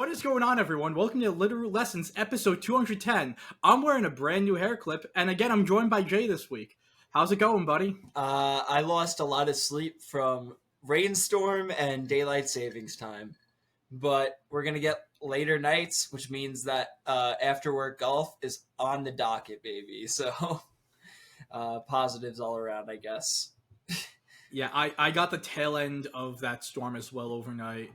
What is going on, everyone? Welcome to Littleroot Lessons, episode 210. I'm wearing a brand new hair clip, and again, I'm joined by Jay this week. How's it going, buddy? I lost a lot of sleep from rainstorm and daylight savings time, but we're gonna get later nights, which means that after work golf is on the docket, baby. So positives all around, I guess. Yeah, I got the tail end of that storm as well overnight.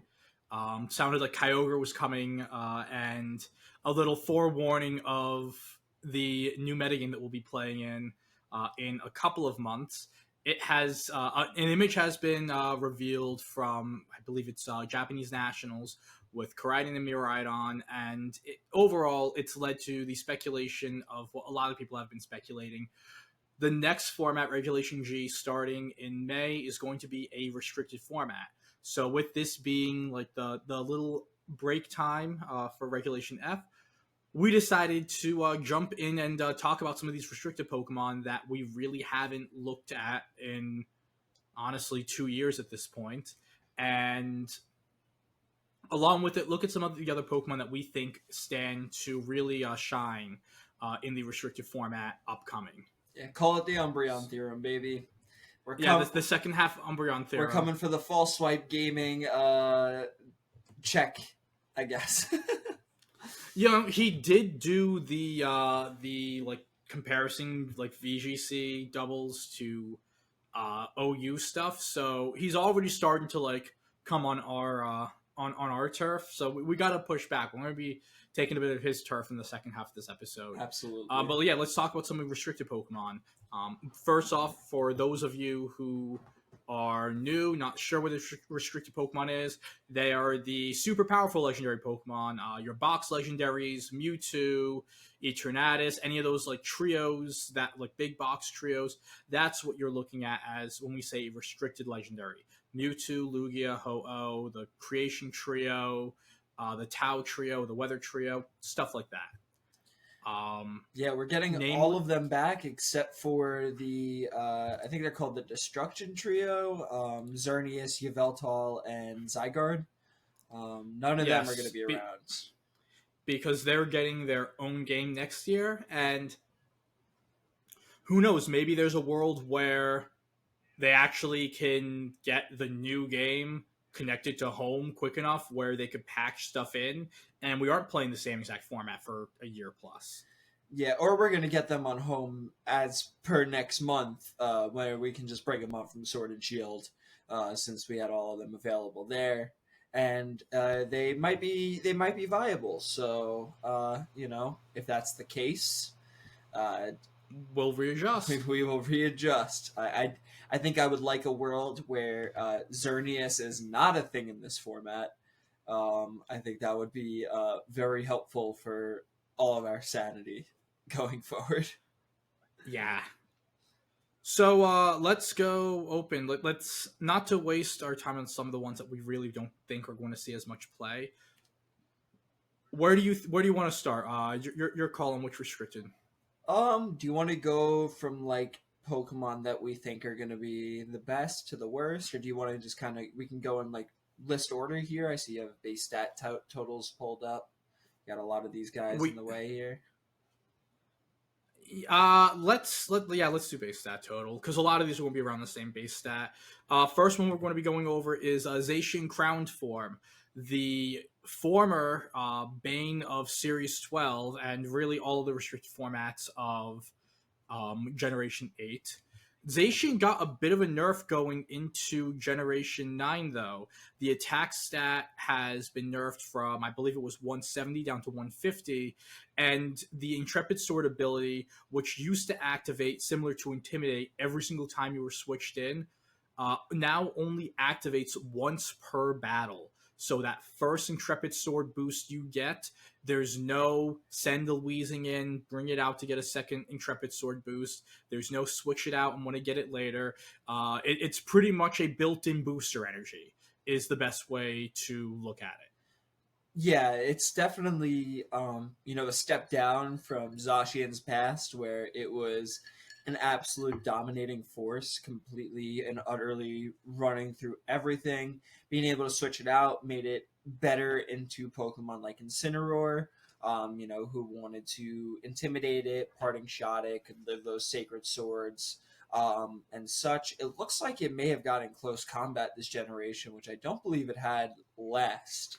Sounded like Kyogre was coming, and a little forewarning of the new metagame that we'll be playing in a couple of months. It has an image has been revealed from, I believe it's Japanese nationals with Koraidon and Miraidon, and overall it's led to the speculation of what a lot of people have been speculating. The next format, Regulation G, starting in May, is going to be a restricted format. So with this being like the little break time for Regulation F, we decided to jump in and talk about some of these restricted Pokemon that we really haven't looked at in, honestly, 2 years at this point. And along with it, look at some of the other Pokemon that we think stand to really shine in the restricted format upcoming. Yeah, call it the Umbreon Theorem, baby. The second half Umbreon Theorem. We're coming for the false swipe gaming check, I guess. He did do the like comparison, like VGC doubles to OU stuff, so he's already starting to like come on our turf. So we got to push back. We're going to be taking a bit of his turf in the second half of this episode. Absolutely. But yeah, let's talk about some of the restricted Pokemon. First off, for those of you who are new, not sure what a restricted Pokemon is, they are the super powerful legendary Pokemon. Your box legendaries, Mewtwo, Eternatus, any of those like trios, that like big box trios. That's what you're looking at as when we say restricted legendary. Mewtwo, Lugia, Ho-Oh, the Creation Trio, the Tau Trio, the Weather Trio, stuff like that. Yeah, we're getting all of them back except for the I think they're called the Destruction Trio, Xerneas, Yveltal, and Zygarde. None of them are going to be around because they're getting their own game next year, and who knows, maybe there's a world where they actually can get the new game connected to home quick enough where they could patch stuff in, and we aren't playing the same exact format for a year plus. Yeah, or we're going to get them on home as per next month, where we can just bring them up from Sword and Shield, since we had all of them available there. And they might be viable. So, if that's the case, we'll readjust. We will readjust. I think I would like a world where Xerneas is not a thing in this format. I think that would be very helpful for all of our sanity going forward. Yeah. So let's go open. Let's not to waste our time on some of the ones that we really don't think are going to see as much play. Where do you want to start? Your call on which restricted. Do you want to go from like Pokemon that we think are going to be the best to the worst, or do you want to just we can go in like list order here? I see you have base stat totals pulled up. Got a lot of these guys in the way here. Let's do base stat total, because a lot of these are going to be around the same base stat. First one we're going to be going over is Zacian Crowned Form, the former bane of Series 12 and really all of the restricted formats of Generation 8. Zacian got a bit of a nerf going into Generation 9, though. The attack stat has been nerfed from, I believe it was 170 down to 150, and the Intrepid Sword ability, which used to activate similar to Intimidate every single time you were switched in, now only activates once per battle. So that first Intrepid Sword boost you get, there's no send the Weezing in, bring it out to get a second Intrepid Sword boost. There's no switch it out and want to get it later. It's pretty much a built-in booster energy is the best way to look at it. Yeah, it's definitely a step down from Zacian's past, where it was an absolute dominating force, completely and utterly running through everything. Being able to switch it out made it better into Pokemon like Incineroar, who wanted to intimidate it, parting shot it, could live those sacred swords, and such. It looks like it may have gotten close combat this generation, which I don't believe it had last.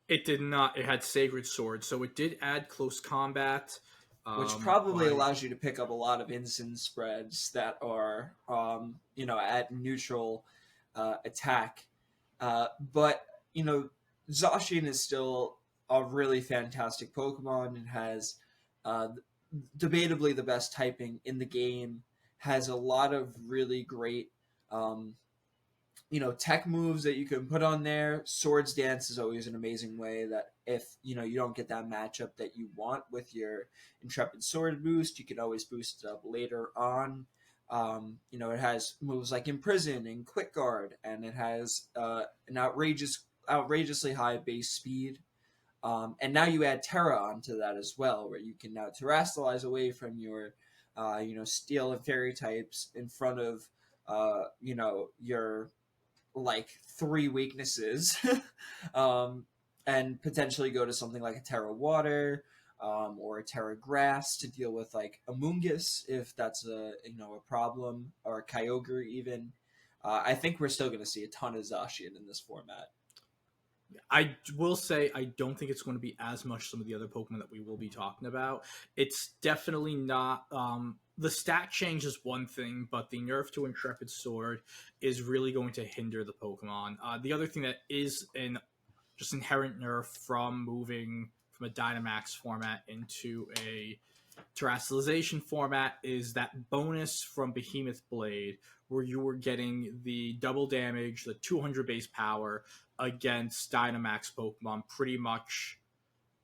It did not. It had Sacred Sword, so it did add close combat. Which probably But allows you to pick up a lot of instant spreads that are, at neutral attack. But Zacian is still a really fantastic Pokemon and has uh, debatably the best typing in the game. Has a lot of really great, um, tech moves that you can put on there. Swords Dance is always an amazing way that if you don't get that matchup that you want with your Intrepid Sword boost, you can always boost it up later on. It has moves like Imprison and Quick Guard, and it has an outrageously high base speed. And now you add Terra onto that as well, where you can now terrestrialize away from your, steel and fairy types in front of, your like three weaknesses, um, and potentially go to something like a Terra Water, or a Terra Grass to deal with like a Mungus if that's a problem, or a Kyogre even. I think we're still going to see a ton of Zacian in this format. I will say I don't think it's going to be as much some of the other Pokemon that we will be talking about. It's definitely not. The stat change is one thing, but the nerf to Intrepid Sword is really going to hinder the Pokemon. The other thing that is an just inherent nerf from moving from a Dynamax format into a terrestrialization format is that bonus from Behemoth Blade, where you were getting the double damage, the 200 base power against Dynamax Pokemon, pretty much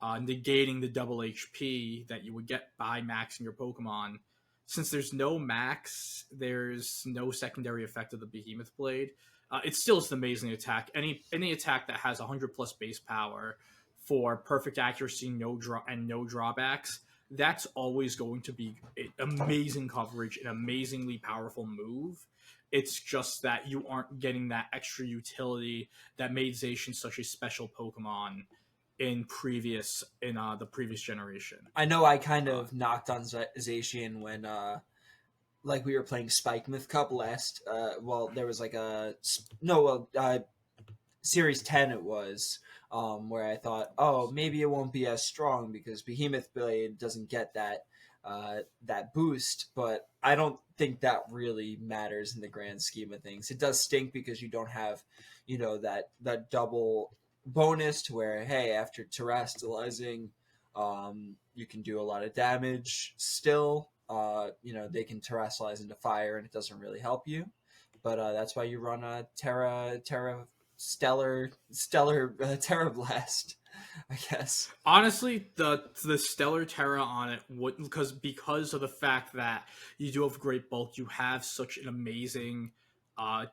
negating the double HP that you would get by maxing your Pokemon. Since there's no max, there's no secondary effect of the Behemoth Blade. It still is an amazing attack. Any attack that has 100 plus base power for perfect accuracy, no drawbacks, that's always going to be amazing coverage, an amazingly powerful move. It's just that you aren't getting that extra utility that made Zacian such a special Pokemon in the previous generation. I know I kind of knocked on Zacian when like we were playing Spike Myth Cup last. There was like Series 10 it was, where I thought, oh, maybe it won't be as strong because Behemoth Blade doesn't get that boost, but I don't think that really matters in the grand scheme of things. It does stink because you don't have, that double bonus to where, hey, after terrestrializing, you can do a lot of damage still. They can terrestrialize into fire and it doesn't really help you. But that's why you run a Terra Stellar Terra Blast, I guess. Honestly, the Stellar Terra on it would because of the fact that you do have great bulk, you have such an amazing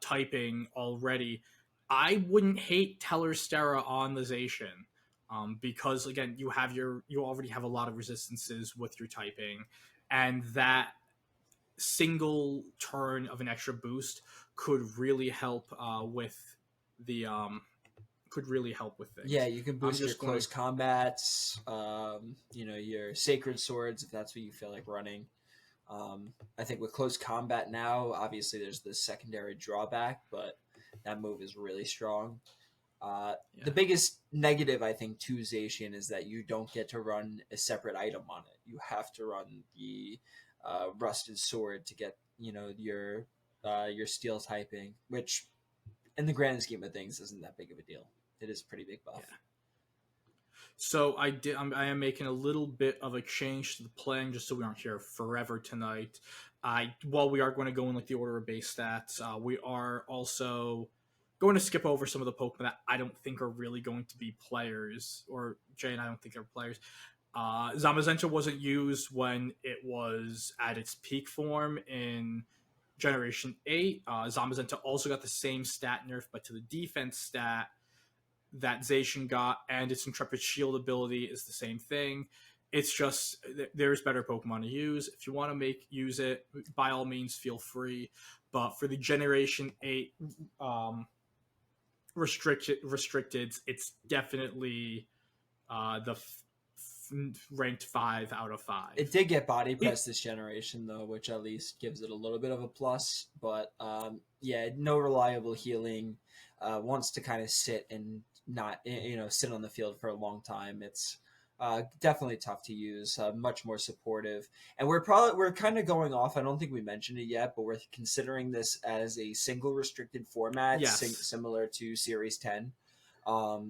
typing already. I wouldn't hate Tellerstera on the Zacian, because again you already have a lot of resistances with your typing, and that single turn of an extra boost could really help the could really help with things. Yeah, you can boost your close combats, your sacred swords if that's what you feel like running. I think with close combat now, obviously there's the secondary drawback, but that move is really strong. The biggest negative, I think, to Zacian is that you don't get to run a separate item on it. You have to run the Rusted Sword to get, your steel typing, which in the grand scheme of things isn't that big of a deal. It is a pretty big buff. Yeah. So I am making a little bit of a change to the plan just so we aren't here forever tonight. While we are going to go in like the order of base stats, we are also going to skip over some of the Pokemon that I don't think are really going to be players, or Jay and I don't think they're players. Zamazenta wasn't used when it was at its peak form in Generation 8. Zamazenta also got the same stat nerf, but to the defense stat that Zacian got, and its Intrepid Shield ability is the same thing. It's just there's better Pokemon to use. If you want to use it, by all means, feel free. But for the Generation 8 restricted, it's definitely ranked 5 out of 5. It did get body press this generation though, which at least gives it a little bit of a plus. But yeah, no reliable healing. Wants to kind of sit and not sit on the field for a long time. It's definitely tough to use. Much more supportive, and we're kind of going off. I don't think we mentioned it yet, but we're considering this as a single restricted format, Yes. Similar to Series 10.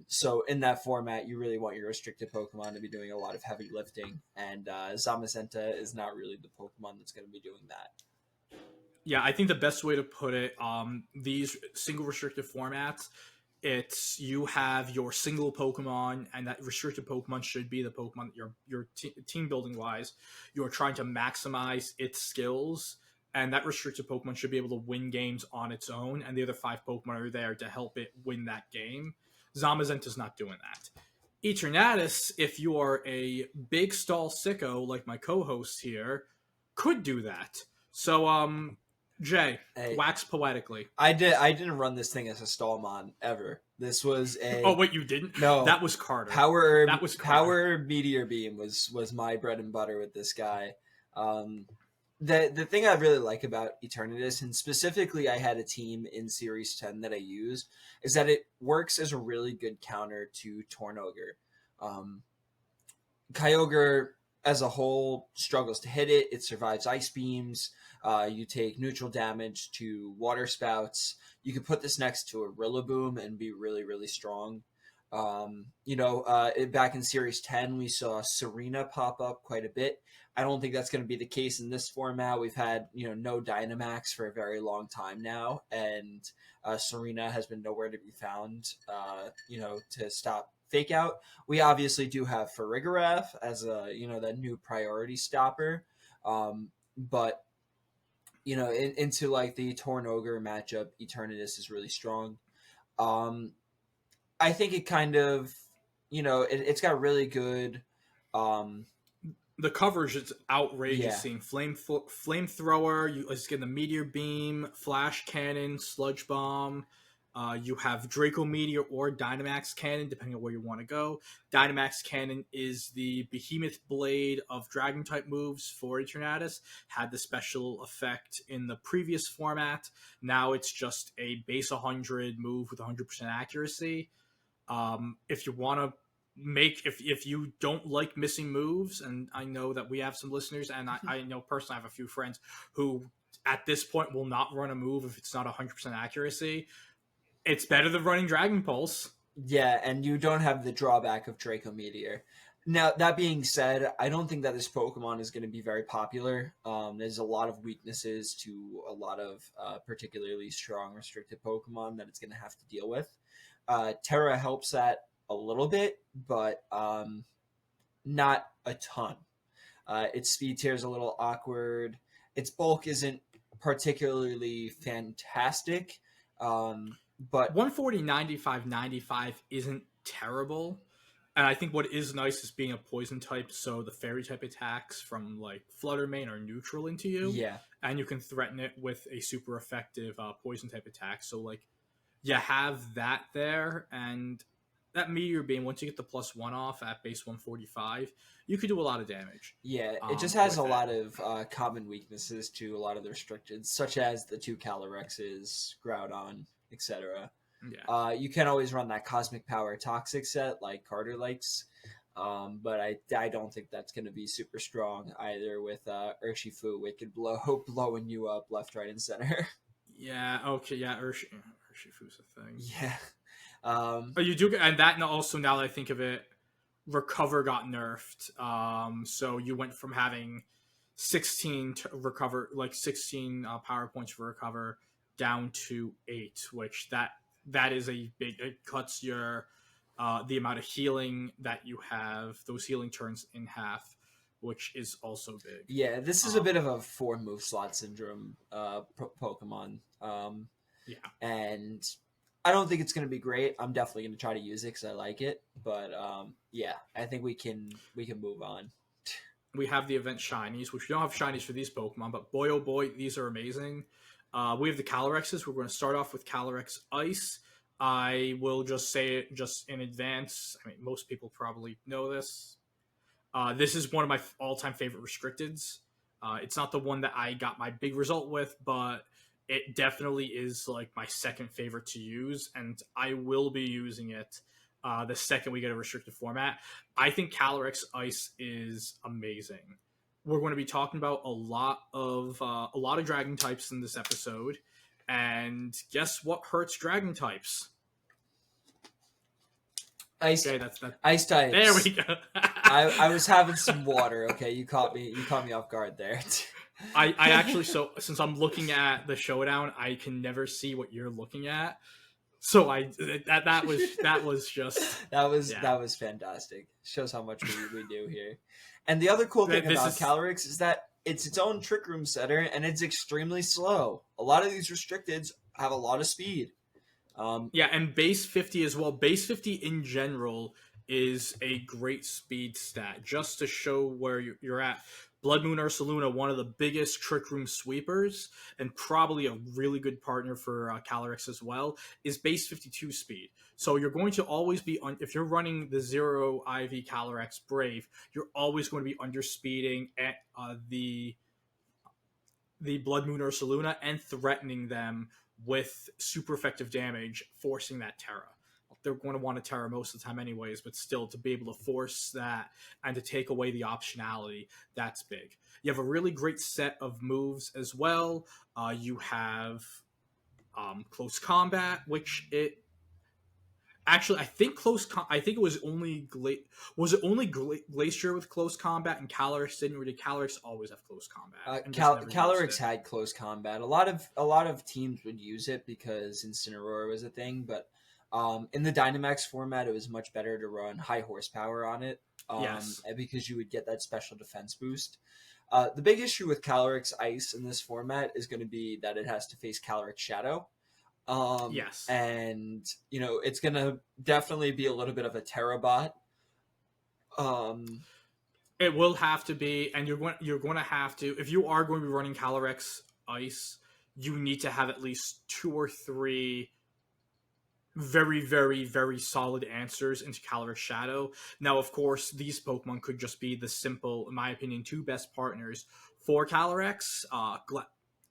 So in that format, you really want your restricted Pokemon to be doing a lot of heavy lifting, and Zamazenta is not really the Pokemon that's going to be doing that. Yeah, I think the best way to put it, these single restricted formats, it's you have your single Pokemon, and that restricted Pokemon should be the Pokemon that your team building wise, you're trying to maximize its skills, and that restricted Pokemon should be able to win games on its own, and the other 5 Pokemon are there to help it win that game. Zamazenta's not doing that. Eternatus, if you are a big stall sicko like my co-host here, could do that. So, Jay, wax poetically. I didn't run this thing as a Stallmon ever. This was a. Oh wait, you didn't? No, that was Carter. That was Carter. Power Meteor Beam was my bread and butter with this guy. The thing I really like about Eternatus, and specifically I had a team in Series 10 that I used, is that it works as a really good counter to Tornogre. Kyogre as a whole struggles to hit it. It survives Ice Beams. You take neutral damage to Water Spouts. You could put this next to a Rillaboom and be really, really strong. Back in Series 10, we saw Serena pop up quite a bit. I don't think that's going to be the case in this format. We've had, no Dynamax for a very long time now, and Serena has been nowhere to be found, to stop Fake Out. We obviously do have Farigiraf as that new priority stopper, but into like the Tornogre matchup, Eternatus is really strong. I think it kind of, it's got really good. The coverage is outrageous. Yeah. Seeing flamethrower, you just get the Meteor Beam, Flash Cannon, Sludge Bomb. You have Draco Meteor or Dynamax Cannon, depending on where you want to go. Dynamax Cannon is the Behemoth Blade of Dragon-type moves for Eternatus. Had the special effect in the previous format. Now it's just a base 100 move with 100% accuracy. If you want to if you don't like missing moves, and I know that we have some listeners, and I know personally I have a few friends who at this point will not run a move if it's not 100% accuracy. It's better than running Dragon Pulse. Yeah, and you don't have the drawback of Draco Meteor. Now, that being said, I don't think that this Pokemon is going to be very popular. There's a lot of weaknesses to a lot of particularly strong restricted Pokemon that it's going to have to deal with. Terra helps that a little bit, but not a ton. Its speed tier is a little awkward. Its bulk isn't particularly fantastic. But 140, 95, 95 isn't terrible. And I think what is nice is being a poison type, so the fairy type attacks from like Flutter Mane are neutral into you. Yeah. And you can threaten it with a super effective poison type attack. So like you have that there, and that Meteor Beam, once you get the +1 off at base 145, you could do a lot of damage. Yeah, it just has a lot of common weaknesses to a lot of the restricted, such as the 2 Calorexes, Groudon, etc. Yeah. You can always run that Cosmic Power Toxic set like Carter likes, but I don't think that's going to be super strong either with Urshifu Wicked Blow blowing you up left, right, and center. Yeah, okay, yeah, Urshifu's a thing. Yeah. But you do, and that also, now that I think of it, Recover got nerfed. So you went from having 16 to recover, like 16 power points for Recover, down to 8, which that is a big. It cuts your the amount of healing that you have. Those healing turns in half, which is also big. Yeah, this is a bit of a 4 move slot syndrome Pokemon. Yeah, and I don't think it's going to be great. I'm definitely going to try to use it because I like it. But yeah, I think we can move on. We have the event shinies, which we don't have shinies for these Pokemon, but boy oh boy, these are amazing. We have the Calorexes. We're going to start off with Calyrex Ice. I will just say it just in advance. I mean, most people probably know this. This is one of my all-time favorite restricteds. It's not the one that I got my big result with, but it definitely is like my second favorite to use, and I will be using it the second we get a restricted format. I think Calyrex Ice is amazing. We're going to be talking about a lot of dragon types in this episode, and guess what hurts dragon types? Ice Okay, that's that. ice There types. we go. I was having some water. Okay, you caught me. You caught me off guard there. I actually, so since I'm looking at the showdown, I can never see what you're looking at. So that was just yeah. that was fantastic. Shows how much we do here. And the other cool thing This about is Calyrex is that it's its own trick room setter, and it's extremely slow. A lot of these restricteds have a lot of speed. yeah, and base 50 as well. Base 50 in general is a great speed stat just to show where you're at. Blood Moon Ursaluna, one of the biggest trick room sweepers, and probably a really good partner for Calyrex as well, is base 52 speed. So you're going to always be if you're running the 0 IV Calyrex Brave, you're always going to be underspeeding at the Blood Moon Ursaluna and threatening them with super effective damage, forcing that Terra. They're going to want a Terra most of the time anyways, but still to be able to force that and to take away the optionality, that's big. You have a really great set of moves as well. You have close combat, which it actually, I think I think it was only was it only Glacier with close combat and Calyrex didn't, or did Calyrex always have close combat? And Calyrex had close combat. A lot of teams would use it because Incineroar was a thing, but in the Dynamax format, it was much better to run high horsepower on it. Yes. Because you would get that special defense boost. The big issue with Calyrex Ice in this format is going to be that it has to face Calyrex Shadow. Yes. And it's gonna definitely be a little bit of a Terrabot. It will have to be, and you're going to have to, if you are going to be running Calyrex Ice, you need to have at least 2 or 3 very, very, very solid answers into Calyrex Shadow. Now, of course, these Pokemon could just be the simple, in my opinion, 2 best partners for Calyrex.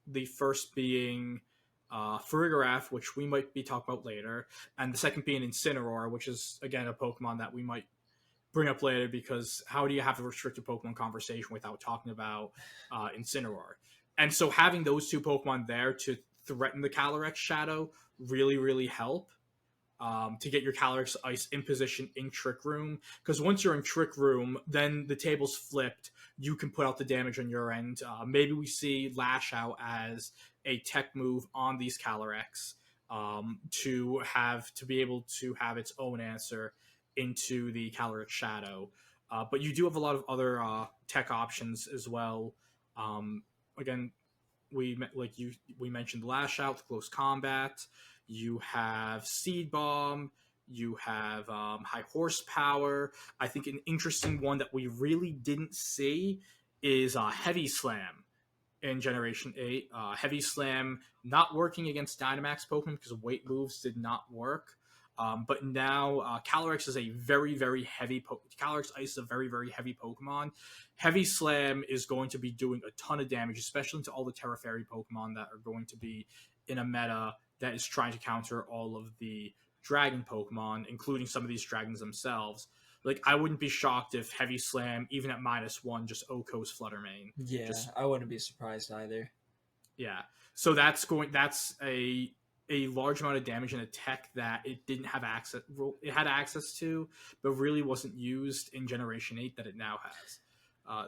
The first being Farigiraf, which we might be talking about later, and the second being Incineroar, which is, again, a Pokemon that we might bring up later, because how do you have a restricted Pokemon conversation without talking about Incineroar? And so having those 2 Pokemon there to threaten the Calyrex Shadow really, really help to get your Calyrex Ice in position in Trick Room. Because once you're in Trick Room, then the table's flipped. You can put out the damage on your end. Maybe we see Lash Out as a tech move on these Calyrex to be able to have its own answer into the Calyrex Shadow. But you do have a lot of other tech options as well. Again, we mentioned Lash Out, Close Combat. You have Seed Bomb. You have High Horsepower. I think an interesting one that we really didn't see is Heavy Slam in Generation 8. Heavy Slam not working against Dynamax Pokemon because weight moves did not work. But now Calyrex is a very, very heavy Calyrex Ice is a very, very heavy Pokemon. Heavy Slam is going to be doing a ton of damage, especially to all the Terra Fairy Pokemon that are going to be in a meta that is trying to counter all of the Dragon Pokemon, including some of these dragons themselves. Like, I wouldn't be shocked if Heavy Slam, even at -1, just Oko's Fluttermane. Yeah, I wouldn't be surprised either. Yeah. So that's a large amount of damage in a tech that it didn't have access. It had access to, but really wasn't used in Generation 8 that it now has.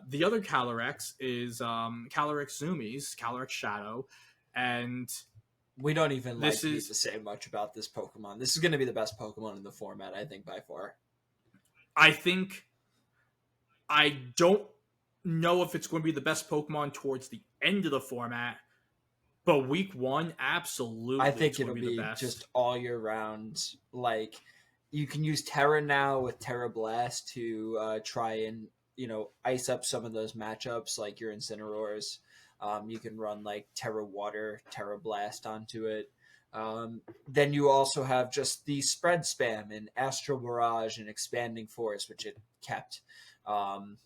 The other Calyrex is Calyrex Zoomies, Calyrex Shadow, and we don't even need to say much about this Pokemon. This is going to be the best Pokemon in the format, I think, by far. I don't know if it's going to be the best Pokemon towards the end of the format, but week 1, absolutely. I think it'll be the best. Just all year round. Like, you can use Terra now with Terra Blast to try and, ice up some of those matchups, like your Incineroars. You can run like Terra Water, Terra Blast onto it. Then you also have just the spread spam and Astral Barrage and Expanding Force, which it kept. Um,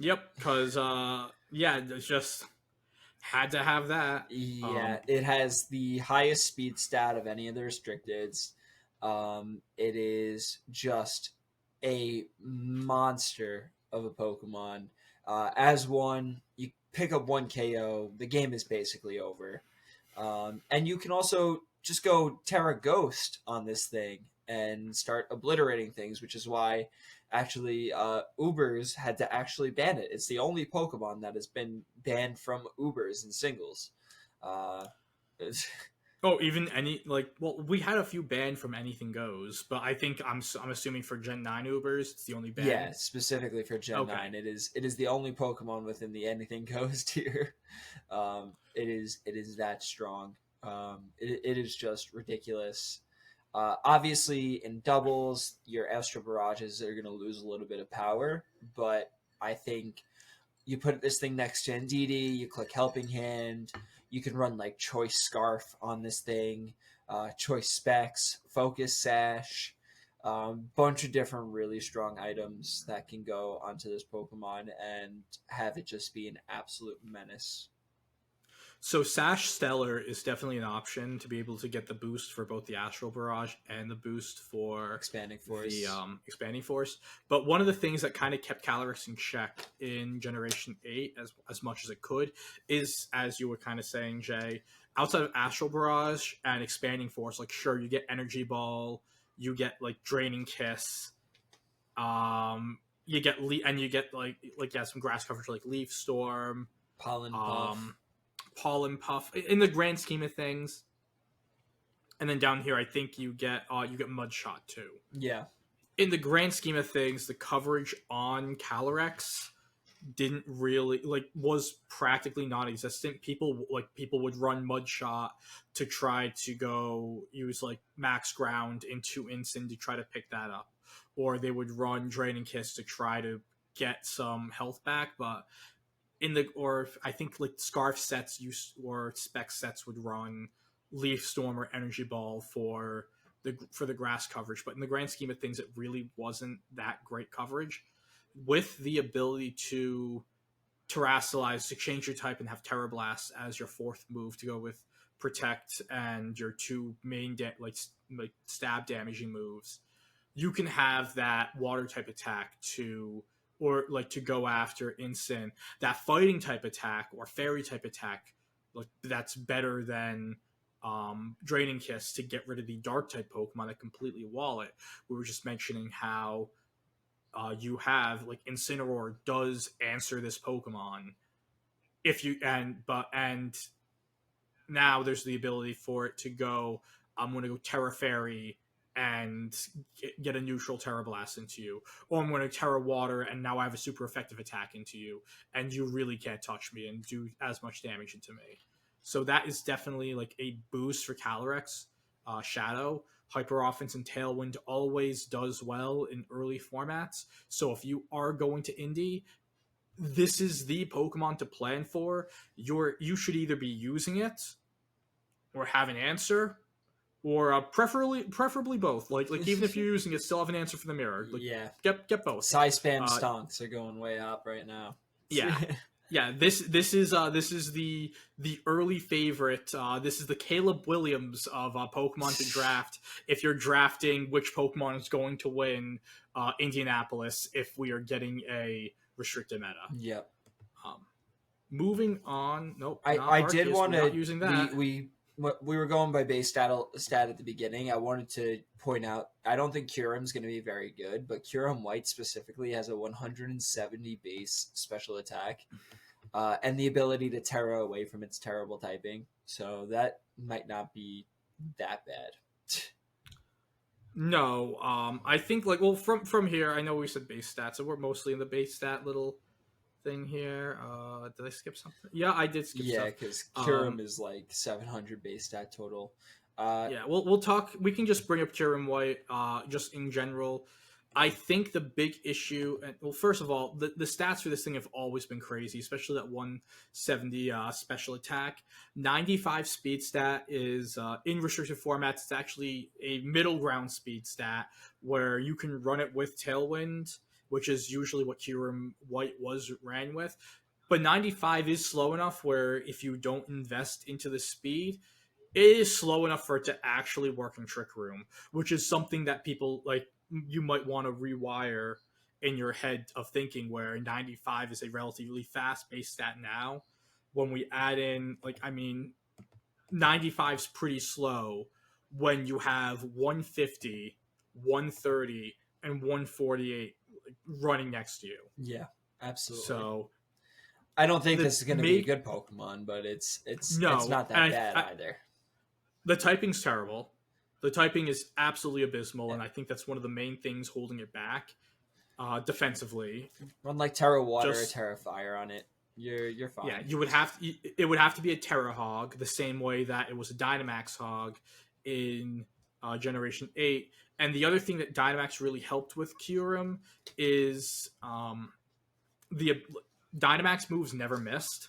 Yep, because yeah, it's just had to have that. yeah, it has the highest speed stat of any of the restricteds. It is just a monster of a Pokemon. As one, you pick up one KO, the game is basically over. And you can also just go Terra Ghost on this thing and start obliterating things, which is why actually Ubers had to actually ban it. It's the only Pokemon that has been banned from Ubers in singles. Uh, Oh, even any like well, we had a few banned from Anything Goes, but I think I'm assuming for Gen 9 Ubers, it's the only yeah, ban. specifically for Gen Okay. 9, it is the only Pokemon within the Anything Goes tier. It is that strong. It is just ridiculous. Obviously, in doubles, your Astro Barrages are going to lose a little bit of power, but I think you put this thing next to Indeedee, you click Helping Hand, you can run like Choice Scarf on this thing, Choice Specs, Focus Sash, bunch of different really strong items that can go onto this Pokemon and have it just be an absolute menace. So Sash Stellar is definitely an option to be able to get the boost for both the Astral Barrage and the boost for Expanding the Force. Expanding Force. But one of the things that kind of kept Calyrex in check in Generation 8 as much as it could is, as you were kind of saying, Jay, outside of Astral Barrage and Expanding Force, like sure, you get Energy Ball, you get like Draining Kiss, you get and you get like yeah, some grass coverage like Leaf Storm, Pollen Puff. um, Pollen Puff in the grand scheme of things. And then down here, I think you get Mud Shot too. Yeah. In the grand scheme of things, the coverage on Calyrex didn't really was practically non-existent. People would run Mud Shot to try to go use like Max Ground into Incin to try to pick that up, or they would run Draining Kiss to try to get some health back. But I think like Scarf sets or Spec sets would run Leaf Storm or Energy Ball for the grass coverage, but in the grand scheme of things, it really wasn't that great coverage. With the ability to terrasilize, to change your type and have Terra Blast as your fourth move to go with Protect and your two main like stab damaging moves, you can have that water type attack to go after Incin, that fighting type attack or fairy type attack, like that's better than Draining Kiss to get rid of the dark type Pokemon that completely wall it. We were just mentioning how you have like Incineroar does answer this Pokemon if you and now there's the ability for it to go. I'm going to go Terra Fairy and get a neutral Terra Blast into you, or I'm going to Terra Water and now I have a super effective attack into you, and you really can't touch me and do as much damage into me. So that is definitely like a boost for Calyrex. Shadow, Hyper Offense, and Tailwind always does well in early formats. So if you are going to Indie, this is the Pokemon to plan for. You should either be using it or have an answer, or preferably both. Like even if you're using it, still have an answer for the mirror. Like Yeah. get both. Spam stonks are going way up right now. Yeah. Yeah, this is the early favorite. This is the Caleb Williams of Pokemon to draft. If you're drafting which Pokemon is going to win Indianapolis, if we are getting a restricted meta. Yep. Moving on. Nope. I did want to using that. We were going by base stat at the beginning. I wanted to point out I don't think Kyurem's going to be very good, but Kyurem White specifically has a 170 base special attack. And the ability to Terra away from its terrible typing. So that might not be that bad. No, I think from here, I know we said base stats, so we're mostly in the base stat little thing here. Did I skip something? Yeah, I did skip Yeah, stuff. because Kyurem is like 700 base stat total. Yeah, we'll talk. We can just bring up Kyurem White, just in general. I think the big issue, and well, first of all, the stats for this thing have always been crazy, especially that 170 special attack. 95 speed stat is in restricted formats. It's actually a middle ground speed stat where you can run it with Tailwind, which is usually what Kyurem White was ran with. But 95 is slow enough where if you don't invest into the speed, it is slow enough for it to actually work in Trick Room, which is something that people like you might want to rewire in your head of thinking where 95 is a relatively fast based stat now. When we add in, like, I mean, 95 is pretty slow when you have 150, 130, and 148 running next to you. Yeah, absolutely. So I don't think this is going to be a make good Pokemon, but it's no, not that bad either. the typing's terrible. The typing is absolutely abysmal, and I think that's one of the main things holding it back defensively. Run like Terra Water Just- or Terra Fire on it. You're fine. Yeah, you would have it would have to be a Terra Hog the same way that it was a Dynamax Hog in Generation 8. And the other thing that Dynamax really helped with Kyurem is the Dynamax moves never missed.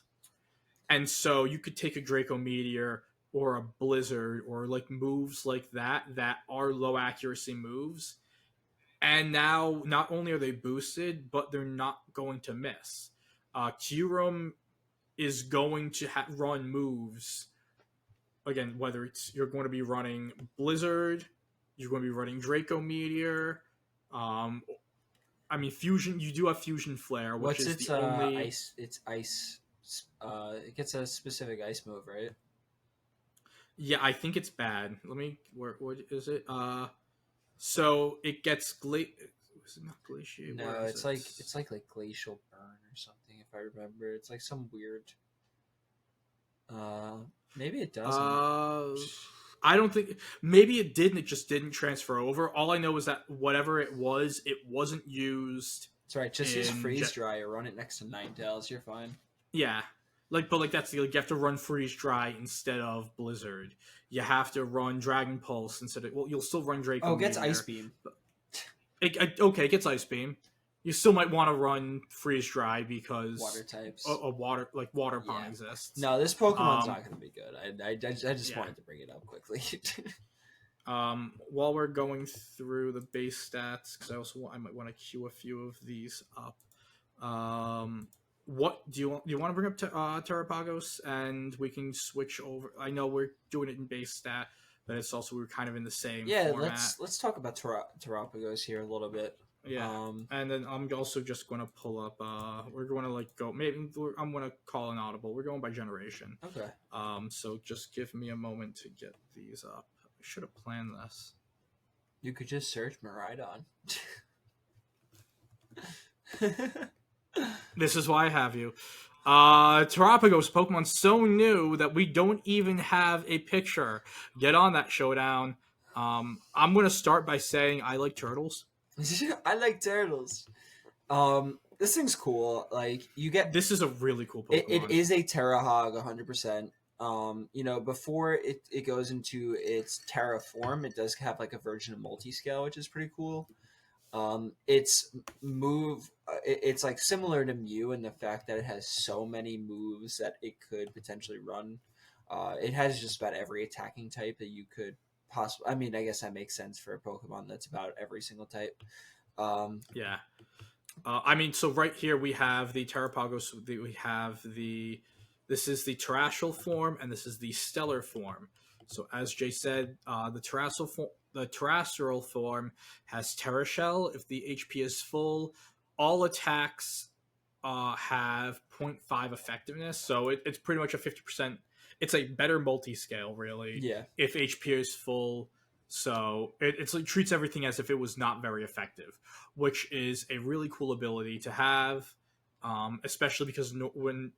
And so you could take a Draco Meteor or a Blizzard or like moves like that are low accuracy moves. And now not only are they boosted, but they're not going to miss. Kyurem is going to run moves again, whether it's you're going to be running Blizzard, you're going to be running Draco Meteor. I mean, Fusion. You do have Fusion Flare, which What's is its the only ice? It's ice. It gets a specific ice move, right? Yeah, I think it's bad. Let me. What is it? So it gets is it not glaciate? No, it's like glacial burn or something. If I remember, it's like some weird. Maybe it doesn't. I don't think maybe it did and it just didn't transfer over. All I know is that whatever it wasn't used. That's right. Just use freeze dry or run it next to Ninetales. You're fine. Yeah, but that's you have to run freeze dry instead of Blizzard. You have to run Dragon Pulse instead of you'll still run Draco. Oh, it gets Ice Beam. Okay, it gets Ice Beam. You still might want to run freeze dry because water types, a water pond exists. No, this Pokemon's not going to be good. I just wanted to bring it up quickly. While we're going through the base stats, because I might want to queue a few of these up. What do you want? Do you want to bring up Terrapagos and we can switch over? I know we're doing it in base stat, but it's also we're kind of in the same. Format. let's talk about Terrapagos here a little bit. Yeah, and then I'm also just going to pull up. We're going to go. Maybe I'm going to call an audible. We're going by generation. Okay. So just give me a moment to get these up. I should have planned this. You could just search Miraidon. This is why I have you. Terrapagos Pokemon so new that we don't even have a picture. Get on that, Showdown. I'm going to start by saying I like turtles. I like turtles. This thing's cool. Like this is a really cool Pokemon. It is a Terra Hog, 100%. Before it goes into its Terra form, it does have like a version of multi-scale, which is pretty cool. Its move, it's like similar to Mew in the fact that it has so many moves that it could potentially run. It has just about every attacking type that you could possibly. I mean, I guess that makes sense for a Pokemon that's about every single type. Yeah. I mean, so right here we have the Terrapagos. We have this is the Terrestrial form, and this is the Stellar form. So as Jay said, the Terrestrial form has Terra Shell. If the HP is full, all attacks have 0.5 effectiveness. So it's pretty much a 50%. It's a better multi-scale, really. Yeah. If HP is full. So it treats everything as if it was not very effective, which is a really cool ability to have, especially because when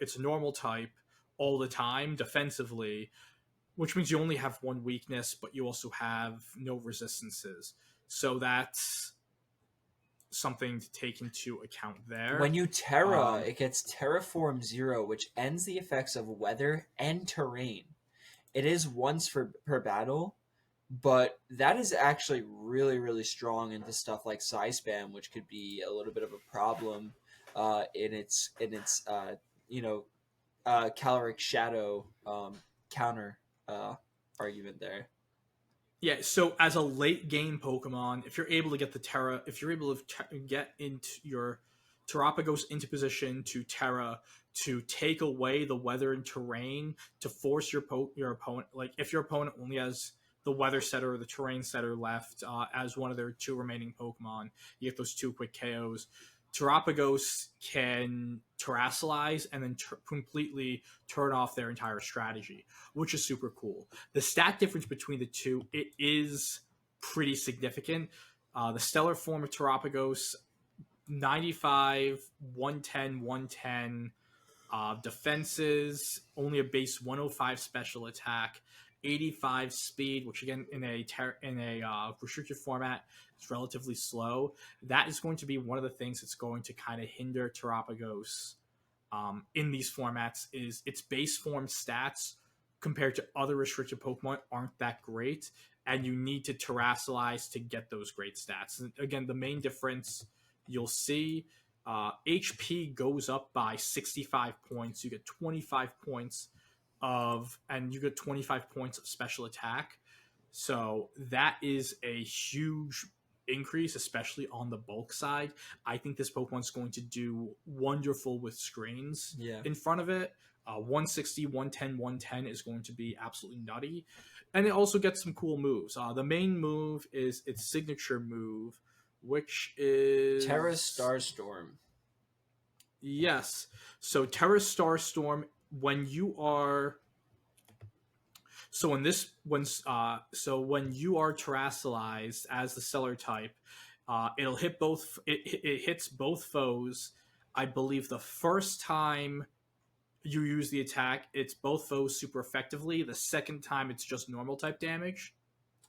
it's a normal type all the time defensively, which means you only have one weakness, but you also have no resistances. So that's something to take into account there. When you Terra, it gets Terraform 0, which ends the effects of weather and terrain. It is once per battle, but that is actually really really strong into stuff like Psy Spam, which could be a little bit of a problem in its you know caloric shadow counter uh, argument there. Yeah, so as a late game Pokemon, if you're able to get the Terra, if you're able to get into your Terapagos into position to Terra to take away the weather and terrain to force your opponent, like if your opponent only has the weather setter or the terrain setter left as one of their two remaining Pokemon, you get those two quick KOs. Terapagos can terastallize and then completely turn off their entire strategy, which is super cool. The stat difference between the two, it is pretty significant. The stellar form of Terapagos, 95, 110, 110 defenses, only a base 105 special attack, 85 speed, which again in a restricted format is relatively slow. That is going to be one of the things that's going to kind of hinder Terapagos in these formats. Is its base form stats compared to other restricted Pokemon aren't that great, and you need to terastallize to get those great stats. And again, the main difference you'll see, HP goes up by 65 points. You get 25 points and you get 25 points of special attack. So that is a huge increase, especially on the bulk side. I think this Pokemon's going to do wonderful with screens Yeah. in front of it. 160, 110, 110 is going to be absolutely nutty. And it also gets some cool moves. The main move is its signature move, which is Terra Starstorm. Yes. So Terra Starstorm, when you are so when this when so when you are terastallized as the Stellar type, it'll hit both. It hits both foes. I believe the first time you use the attack, it's both foes super effectively. The second time, it's just normal type damage.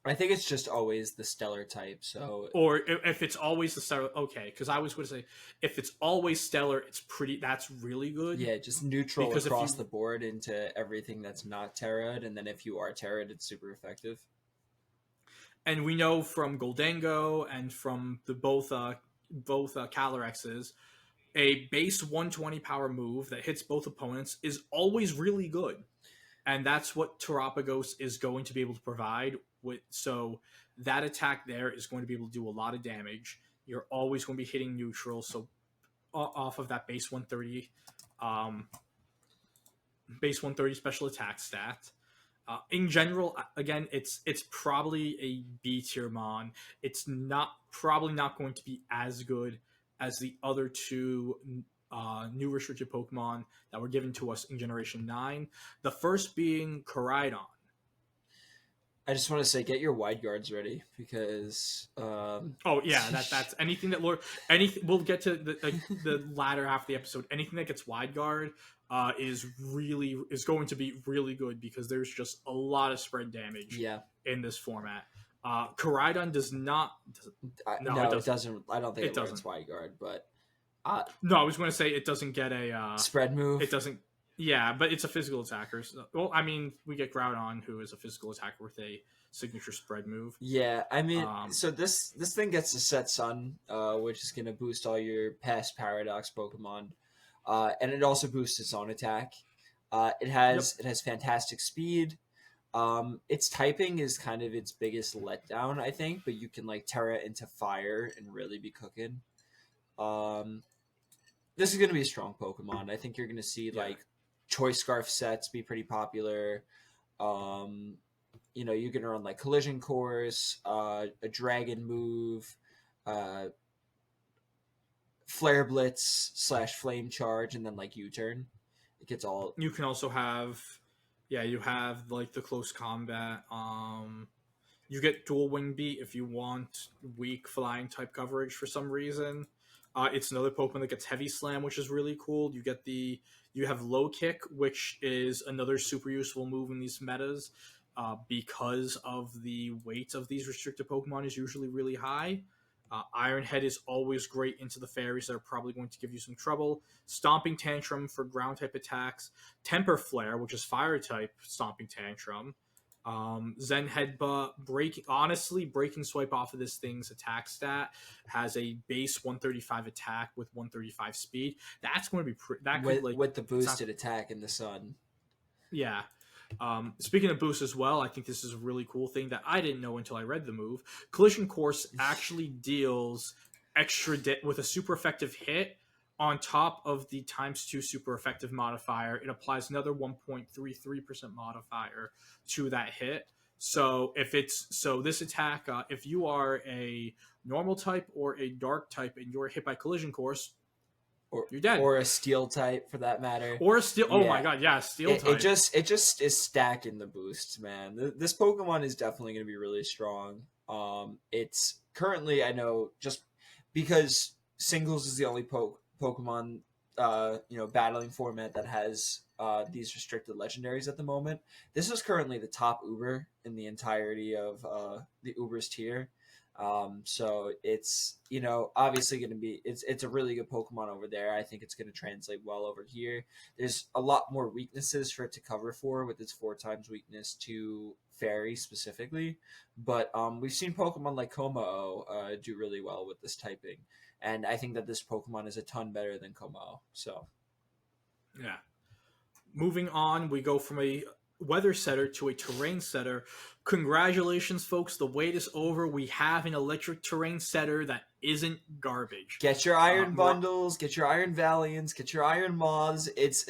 I think it's just always the stellar type. So, Or if it's always the stellar, okay. Because I was going to say, if it's always stellar, it's pretty. That's really good. yeah, just neutral Because if across you the board into everything that's not Terra'd, and then if you are Terra'd, it's super effective. and we know from Goldengo and from the both Calorexes, a base 120 power move that hits both opponents is always really good, and that's what Terapagos is going to be able to provide. So that attack there is going to be able to do a lot of damage. You're always going to be hitting neutral, so off of that um, base 130 special attack stat. In general, again, it's probably a B tier mon. It's probably not going to be as good as the other two new restricted Pokemon that were given to us in Generation 9. The first being Koraidon. I just want to say, get your wide guards ready because. Oh yeah, that's anything that anything. We'll get to the latter half of the episode. Anything that gets wide guard is going to be really good because there's just a lot of spread damage. Yeah. In this format, Koraidon does not. No, it doesn't. I don't think it learns wide guard, but. No, I was going to say it doesn't get a spread move. It doesn't. Yeah, but it's a physical attacker. So, well, I mean, we get Groudon, who is a physical attacker with a signature spread move. Yeah, I mean, so this thing gets a Set Sun, which is going to boost all your past Paradox Pokemon, and it also boosts its own attack. It has fantastic speed. Its typing is kind of its biggest letdown, I think, but you can like Terra into fire and really be cooking. This is going to be a strong Pokemon. I think you're going to see like Choice Scarf sets be pretty popular. You can run like Collision Course, a Dragon move, Flare Blitz / Flame Charge, and then like U-turn. It gets all. You can also have, you have like the close combat. You get Dual Wing Beat if you want weak flying type coverage for some reason. It's another Pokemon that gets Heavy Slam, which is really cool. You have Low Kick, which is another super useful move in these metas, because of the weight of these restricted Pokemon is usually really high. Iron Head is always great into the fairies that are probably going to give you some trouble. Stomping Tantrum for ground type attacks. Temper Flare, which is fire type Stomping Tantrum. Zen Headbutt, Breaking Swipe off of this thing's attack stat has a base 135 attack with 135 speed. That's going to be that could like with the boosted attack in the sun. Yeah. Speaking of boosts as well, I think this is a really cool thing that I didn't know until I read the move. Collision Course actually deals with a super effective hit on top of the ×2 super effective modifier. It applies another 1.33% modifier to that hit. So this attack, if you are a normal type or a dark type and you're hit by Collision Course, you're dead. Or a steel type, for that matter. Or a steel. Oh my god, yeah, steel type. It just is stacking the boosts, man. This Pokemon is definitely going to be really strong. It's currently, I know, just because singles is the only Pokemon, battling format that has these restricted legendaries at the moment. This is currently the top Uber in the entirety of the Uber's tier. So it's, obviously going to be, it's a really good Pokemon over there. I think it's going to translate well over here. There's a lot more weaknesses for it to cover for with its 4 times weakness to Fairy specifically, but we've seen Pokemon like Komao do really well with this typing, and I think that this Pokemon is a ton better than Komao. So yeah, moving on, we go from a weather setter to a terrain setter. Congratulations, folks. The wait is over. We have an electric terrain setter that isn't garbage. Get your iron bundles, get your iron valiants, get your iron moths. It's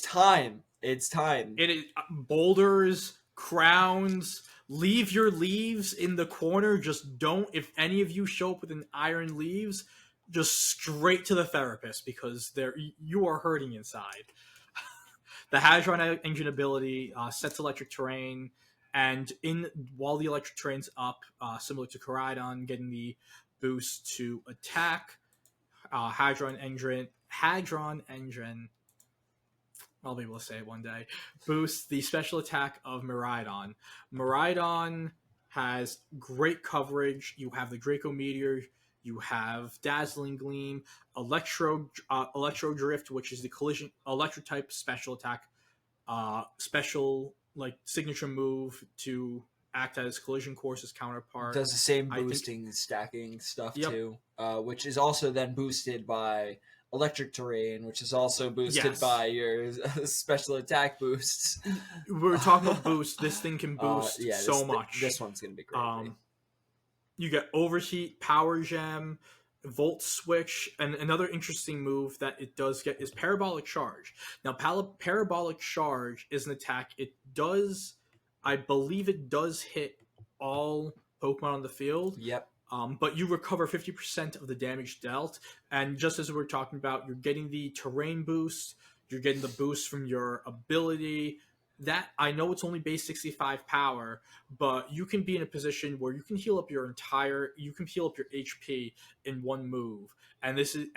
time. It's time. It is boulders, crowns. Leave your leaves in the corner. Just don't. If any of you show up with an iron leaves, just straight to the therapist, because you are hurting inside. The Hadron engine ability sets electric terrain, and while the electric terrain's up, similar to Koraidon, getting the boost to attack. Hadron engine, I'll be able to say it one day, boosts the special attack of Miraidon. Miraidon has great coverage. You have the Draco Meteor, you have Dazzling Gleam, Electro Drift, which is the collision electric type special attack, special like signature move to act as Collision Course's counterpart. Does the same boosting, stacking stuff too, which is also then boosted by electric terrain, which is also boosted by your special attack boosts. We're talking about boost. This thing can boost much. This one's gonna be great. You get Overheat, Power Gem, Volt Switch, and another interesting move that it does get is Parabolic Charge. Now, Parabolic Charge is an attack. I believe it does hit all Pokemon on the field. Yep. But you recover 50% of the damage dealt. And just as we were talking about, you're getting the terrain boost, you're getting the boost from your ability. That, I know it's only base 65 power, but you can be in a position where you can heal up your HP in one move, and the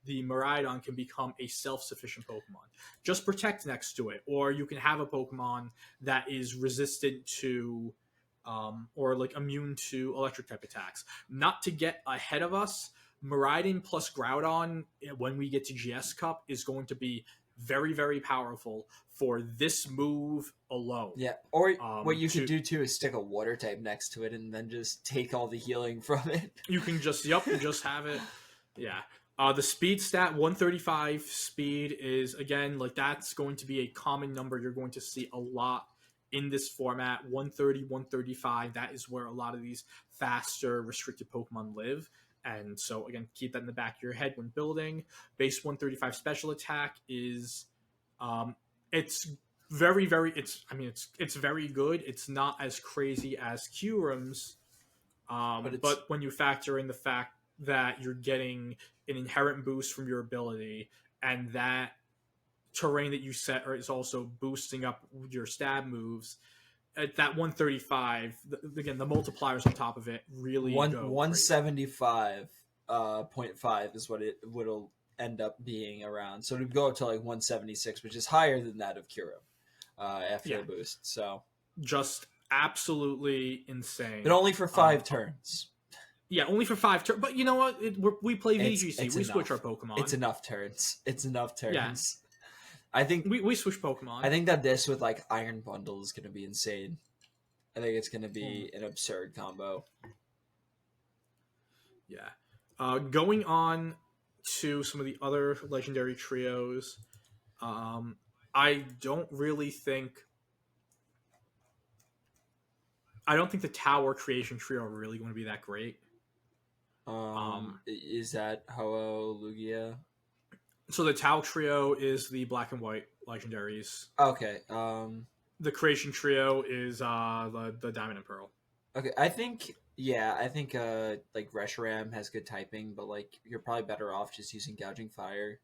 Miraidon can become a self-sufficient Pokemon. Just protect next to it, or you can have a Pokemon that is resistant to, or like immune to electric type attacks. Not to get ahead of us, Miraidon plus Groudon when we get to GS Cup is going to be very, very powerful for this move alone. Yeah, or what you could do too is stick a water type next to it and then just take all the healing from it. You can just have it. Yeah. The speed stat, 135 speed, is, again, like, that's going to be a common number you're going to see a lot in this format. 130, 135, that is where a lot of these faster restricted Pokemon live. And so, again, keep that in the back of your head when building. Base 135 special attack is, it's very, very, it's very good. It's not as crazy as Kyurem's, but when you factor in the fact that you're getting an inherent boost from your ability, and that terrain that you set is also boosting up your stab moves, at that 135, again, the multipliers on top of it really 175.5 is what it'll end up being around. So it'll go up to like 176, which is higher than that of Kyurem after the boost. So just absolutely insane. But only for 5 turns. Yeah, only for 5 turns. But you know what? We play VGC. We switch our Pokemon. It's enough turns. Yeah. I think We switched Pokemon. I think that this with like Iron Bundle is going to be insane. I think it's going to Mm, be an absurd combo. yeah. Going on to some of the other legendary trios, um, I don't really think I don't think the Tower Creation trio are really going to be that great. Is that Ho-Oh, Lugia? So the Tau trio is the black and white legendaries. Okay. The Creation trio is the Diamond and Pearl. Okay. I think like Reshiram has good typing, but like you're probably better off just using Gouging Fire.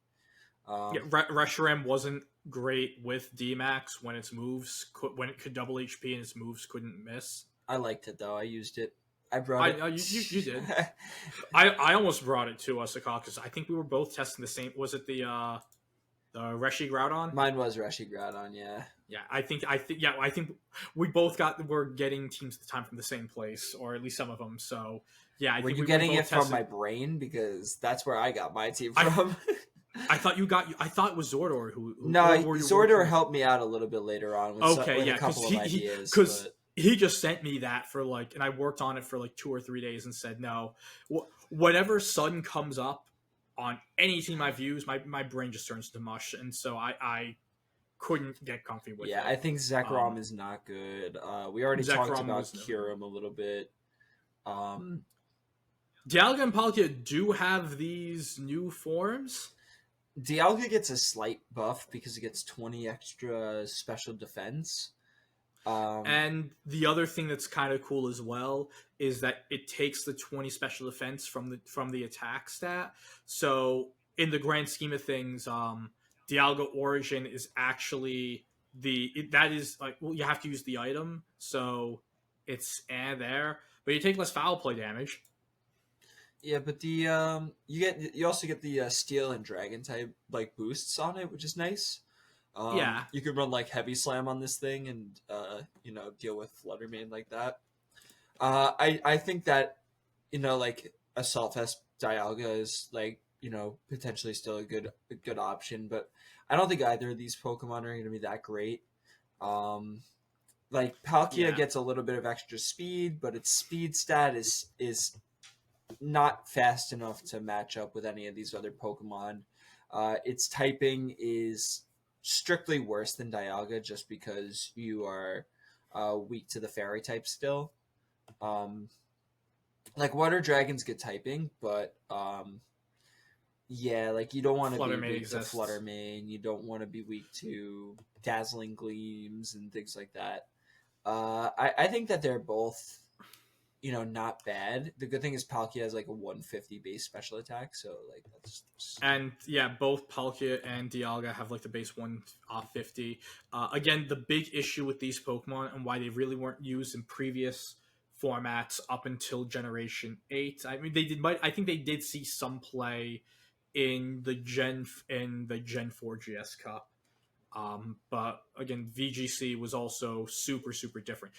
Yeah, Um, Reshiram wasn't great with D-Max when its moves when it could double HP and its moves couldn't miss. I liked it though. I used it. I brought it. You did. I almost brought it to Osaka because I think we were both testing the same. Was it the Reshi Groudon? Mine was Reshi Groudon, yeah. Yeah, I think we both were getting teams at the time from the same place, or at least some of them. So yeah, I Were think you we getting were it both from testing. my brain? Because that's where I got my team I- from. I thought I thought it was Zordor who No, or you Zordor were- helped me out a little bit later on with, Okay, with yeah, a couple of ideas. because But he just sent me that for like, and I worked on it for like 2 or 3 days and said no, whatever Sun comes up on any team I've used, my brain just turns to mush, and so I couldn't get comfy with yeah, it. I think Zekrom is not good. We already talked Zekrom about was no Kyurem a little bit. Um, Dialga and Palkia do have these new forms. Dialga gets a slight buff because it gets 20 extra special defense. And the other thing that's kind of cool as well is that it takes the 20 special defense from the attack stat. So in the grand scheme of things, Dialga Origin is actually that is like, well, you have to use the item, so it's there, but you take less foul play damage. Yeah, but the you also get the steel and dragon type like boosts on it, which is nice. Yeah, You could run like heavy slam on this thing and deal with Flutter Mane like that. I think that like Assault Vest Dialga is like potentially still a good option, but I don't think either of these Pokemon are going to be that great. Um, like Palkia yeah. gets a little bit of extra speed, but its speed stat is not fast enough to match up with any of these other Pokemon. Its typing is strictly worse than Dialga just because you are weak to the fairy type still. Like water dragons get typing, but yeah, like you don't want to be Flutter Mane weak exists. to Flutter Mane. You don't want to be weak to Dazzling Gleams and things like that. I think that they're both not bad. The good thing is Palkia has like a 150 base special attack, so like that's And yeah, both Palkia and Dialga have like the base 150. Again, the big issue with these Pokemon and why they really weren't used in previous formats up until Generation 8. I mean, I think they did see some play in the Gen 4 GS Cup. But again, VGC was also super, super different.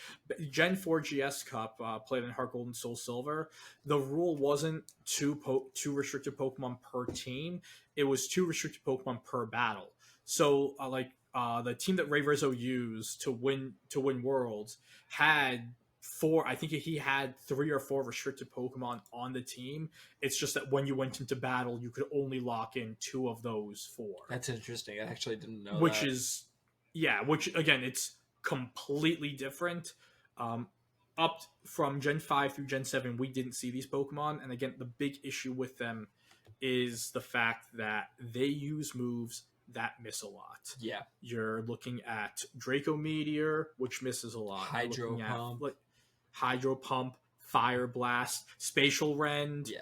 Gen 4 GS Cup played in Heart Gold and Soul Silver. The rule wasn't two restricted Pokemon per team. It was two restricted Pokemon per battle. So the team that Ray Rizzo used to win Worlds had I think he had 3 or 4 restricted Pokemon on the team. It's just that when you went into battle, you could only lock in 2 of those 4. That's interesting. I actually didn't know Which that. is, yeah, which again, it's completely different. Up from Gen 5 through Gen 7, we didn't see these Pokemon. And again, the big issue with them is the fact that they use moves that miss a lot. Yeah. You're looking at Draco Meteor, which misses a lot. Hydro Pump. Hydro Pump, Fire Blast, Spatial Rend,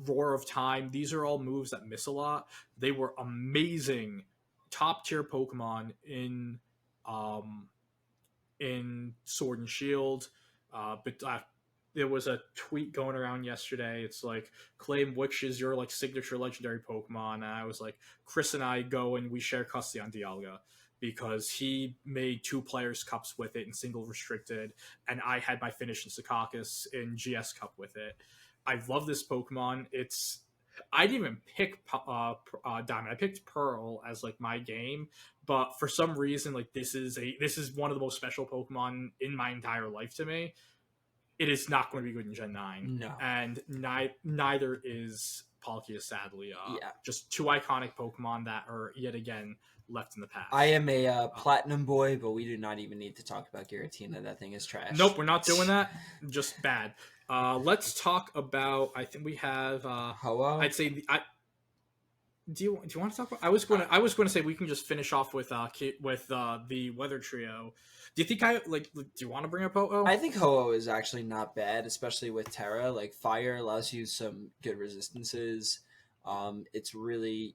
Roar of Time. These are all moves that miss a lot. They were amazing, top tier Pokemon in Sword and Shield. But there was a tweet going around yesterday. It's like, claim which is your like signature legendary Pokemon. And I was like, Chris and I go and we share custody on Dialga, because he made 2 players cups with it in single restricted, and I had my finish in Secaucus in GS Cup with it. I love this Pokemon. It's I didn't even pick Diamond. I picked Pearl as like my game, but for some reason, like this is one of the most special Pokemon in my entire life to me. It is not going to be good in Gen 9, No. and neither is Palkia. Sadly, Yeah. just two iconic Pokemon that are yet again left in the past. I am a platinum boy, but we do not even need to talk about Giratina. That thing is trash. Nope, we're not doing that. Just bad. Let's talk about. I think we have. Ho-Oh? I'd say. Do you want to talk about? I was going to say we can just finish off with the weather trio. Do you think do you want to bring up Ho-Oh? I think Ho-Oh is actually not bad, especially with Terra. Like fire allows you some good resistances. It's really,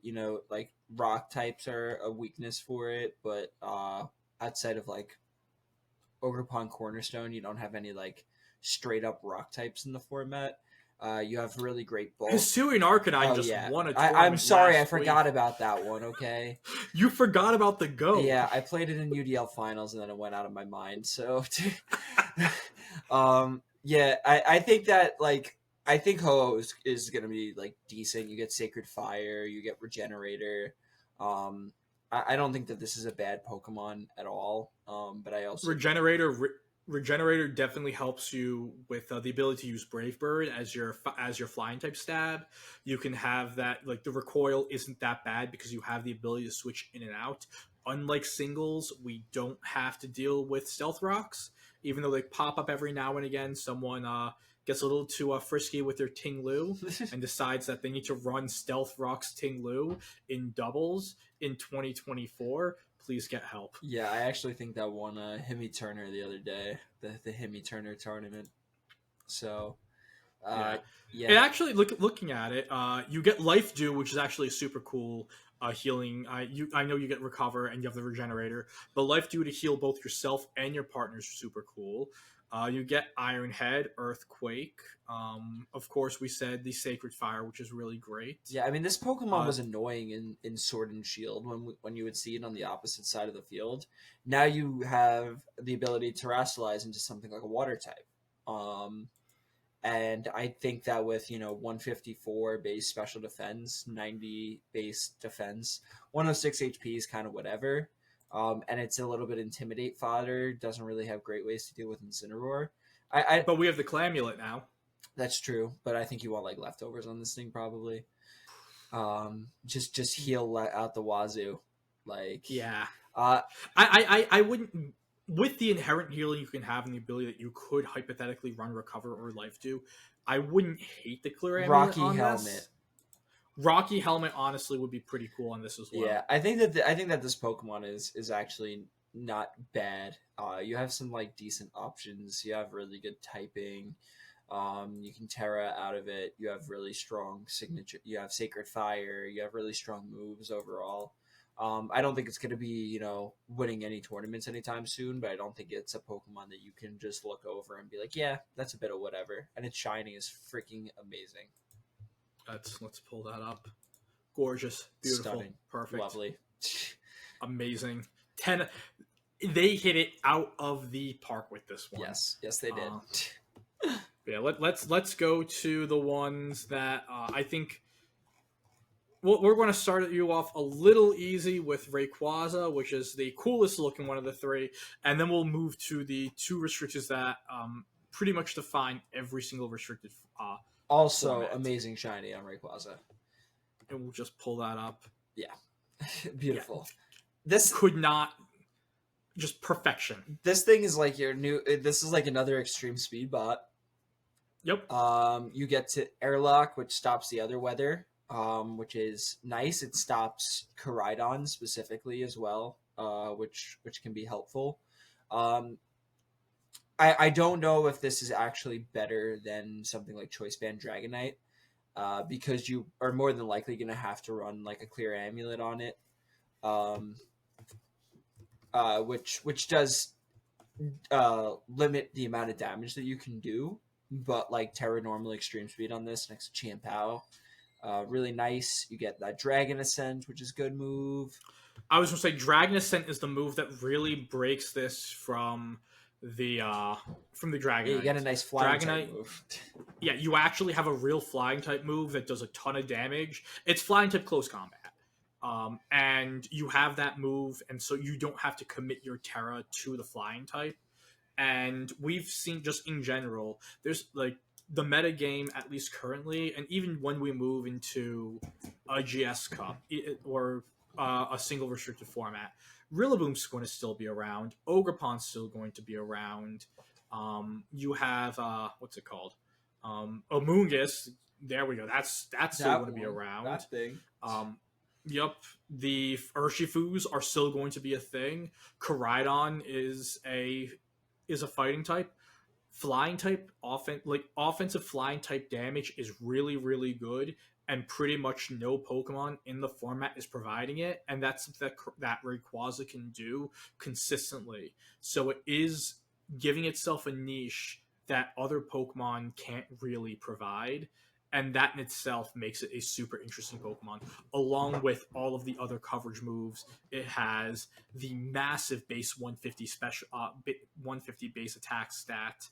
like rock types are a weakness for it, but outside of like Ogerpon Cornerstone, you don't have any like straight up rock types in the format. You have really great bulk. Hisuian Arcanine won a tournament. I'm sorry, I last forgot week. about that one. Okay. You forgot about the GOAT. Yeah, I played it in UDL finals and then it went out of my mind. So, yeah, I think that I think Ho-Oh is gonna be like decent. You get Sacred Fire, you get Regenerator. I don't think that this is a bad Pokemon at all. But I also Regenerator definitely helps you with the ability to use Brave Bird as your flying type stab. You can have that, like the recoil isn't that bad because you have the ability to switch in and out. Unlike singles, we don't have to deal with Stealth Rocks, even though they pop up every now and again. Someone gets a little too frisky with their Ting Lu and decides that they need to run Stealth Rocks Ting Lu in doubles in 2024. Please get help. Yeah, I actually think that won Hemi Turner the other day, the Hemi Turner tournament. So, yeah. And actually, looking at it, you get Life Dew, which is actually a super cool healing. I know you get Recover and you have the Regenerator, but Life Dew to heal both yourself and your partners is super cool. You get Iron Head, Earthquake. Of course, we said the Sacred Fire, which is really great. Yeah, I mean, this Pokemon was annoying in Sword and Shield when you would see it on the opposite side of the field. Now you have the ability to terrestrialize into something like a Water type. And I think that with 154 base special defense, 90 base defense, 106 HP is kind of whatever. And it's a little bit intimidate fodder. Doesn't really have great ways to deal with Incineroar. But we have the Clamulet now. That's true, but I think you want like leftovers on this thing probably. Just heal out the wazoo, like yeah. I wouldn't, with the inherent healing you can have and the ability that you could hypothetically run Recover or Life Dew. I wouldn't hate the Clear Amulet Rocky on Helmet. This. Rocky Helmet honestly would be pretty cool on this as well. Yeah, I think that this Pokemon is actually not bad. You have some like decent options. You have really good typing. You can Terra out of it. You have really strong signature. You have Sacred Fire. You have really strong moves overall. I don't think it's going to be winning any tournaments anytime soon, but I don't think it's a Pokemon that you can just look over and be like, yeah, that's a bit of whatever. And its shiny is freaking amazing. Let's pull that up. Gorgeous, beautiful, stunning, perfect, lovely, amazing. 10. They hit it out of the park with this one. Yes, they did. Yeah, let's go to the ones that I think. Well, we're going to start you off a little easy with Rayquaza, which is the coolest looking one of the three, and then we'll move to the two restricteds that pretty much define every single restricted. Also, format. Amazing shiny on Rayquaza. And we'll just pull that up. Yeah, beautiful. Yeah. This could not. Just perfection. This thing is like your new. This is like another extreme speed bot. Yep. You get to airlock, which stops the other weather, which is nice. It stops Koraidon specifically as well, which can be helpful. I don't know if this is actually better than something like Choice Band Dragonite, because you are more than likely going to have to run like a Clear Amulet on it, which does limit the amount of damage that you can do. But like Terra Normal Extreme Speed on this next to Champao, really nice. You get that Dragon Ascent, which is a good move. I was going to say Dragon Ascent is the move that really breaks this from the Yeah, you Dragonite. get a nice flying type Dragonite, move. yeah, you actually have a real flying type move that does a ton of damage. It's flying type close combat. And you have that move, and so you don't have to commit your Terra to the flying type. And we've seen just in general, there's like the meta game, at least currently, and even when we move into a GS Cup or a single restricted format, Rillaboom's going to still be around. Ogerpon's still going to be around. You have what's it called? Amoonguss. There we go. That's still going to be around. That thing. Yep. The Urshifus are still going to be a thing. Koraidon is a fighting type. Flying type offensive flying type damage is really really good, and pretty much no Pokemon in the format is providing it, and that's that Rayquaza can do consistently. So it is giving itself a niche that other Pokemon can't really provide, and that in itself makes it a super interesting Pokemon. Along with all of the other coverage moves, it has the massive base 150 150 base attack stat,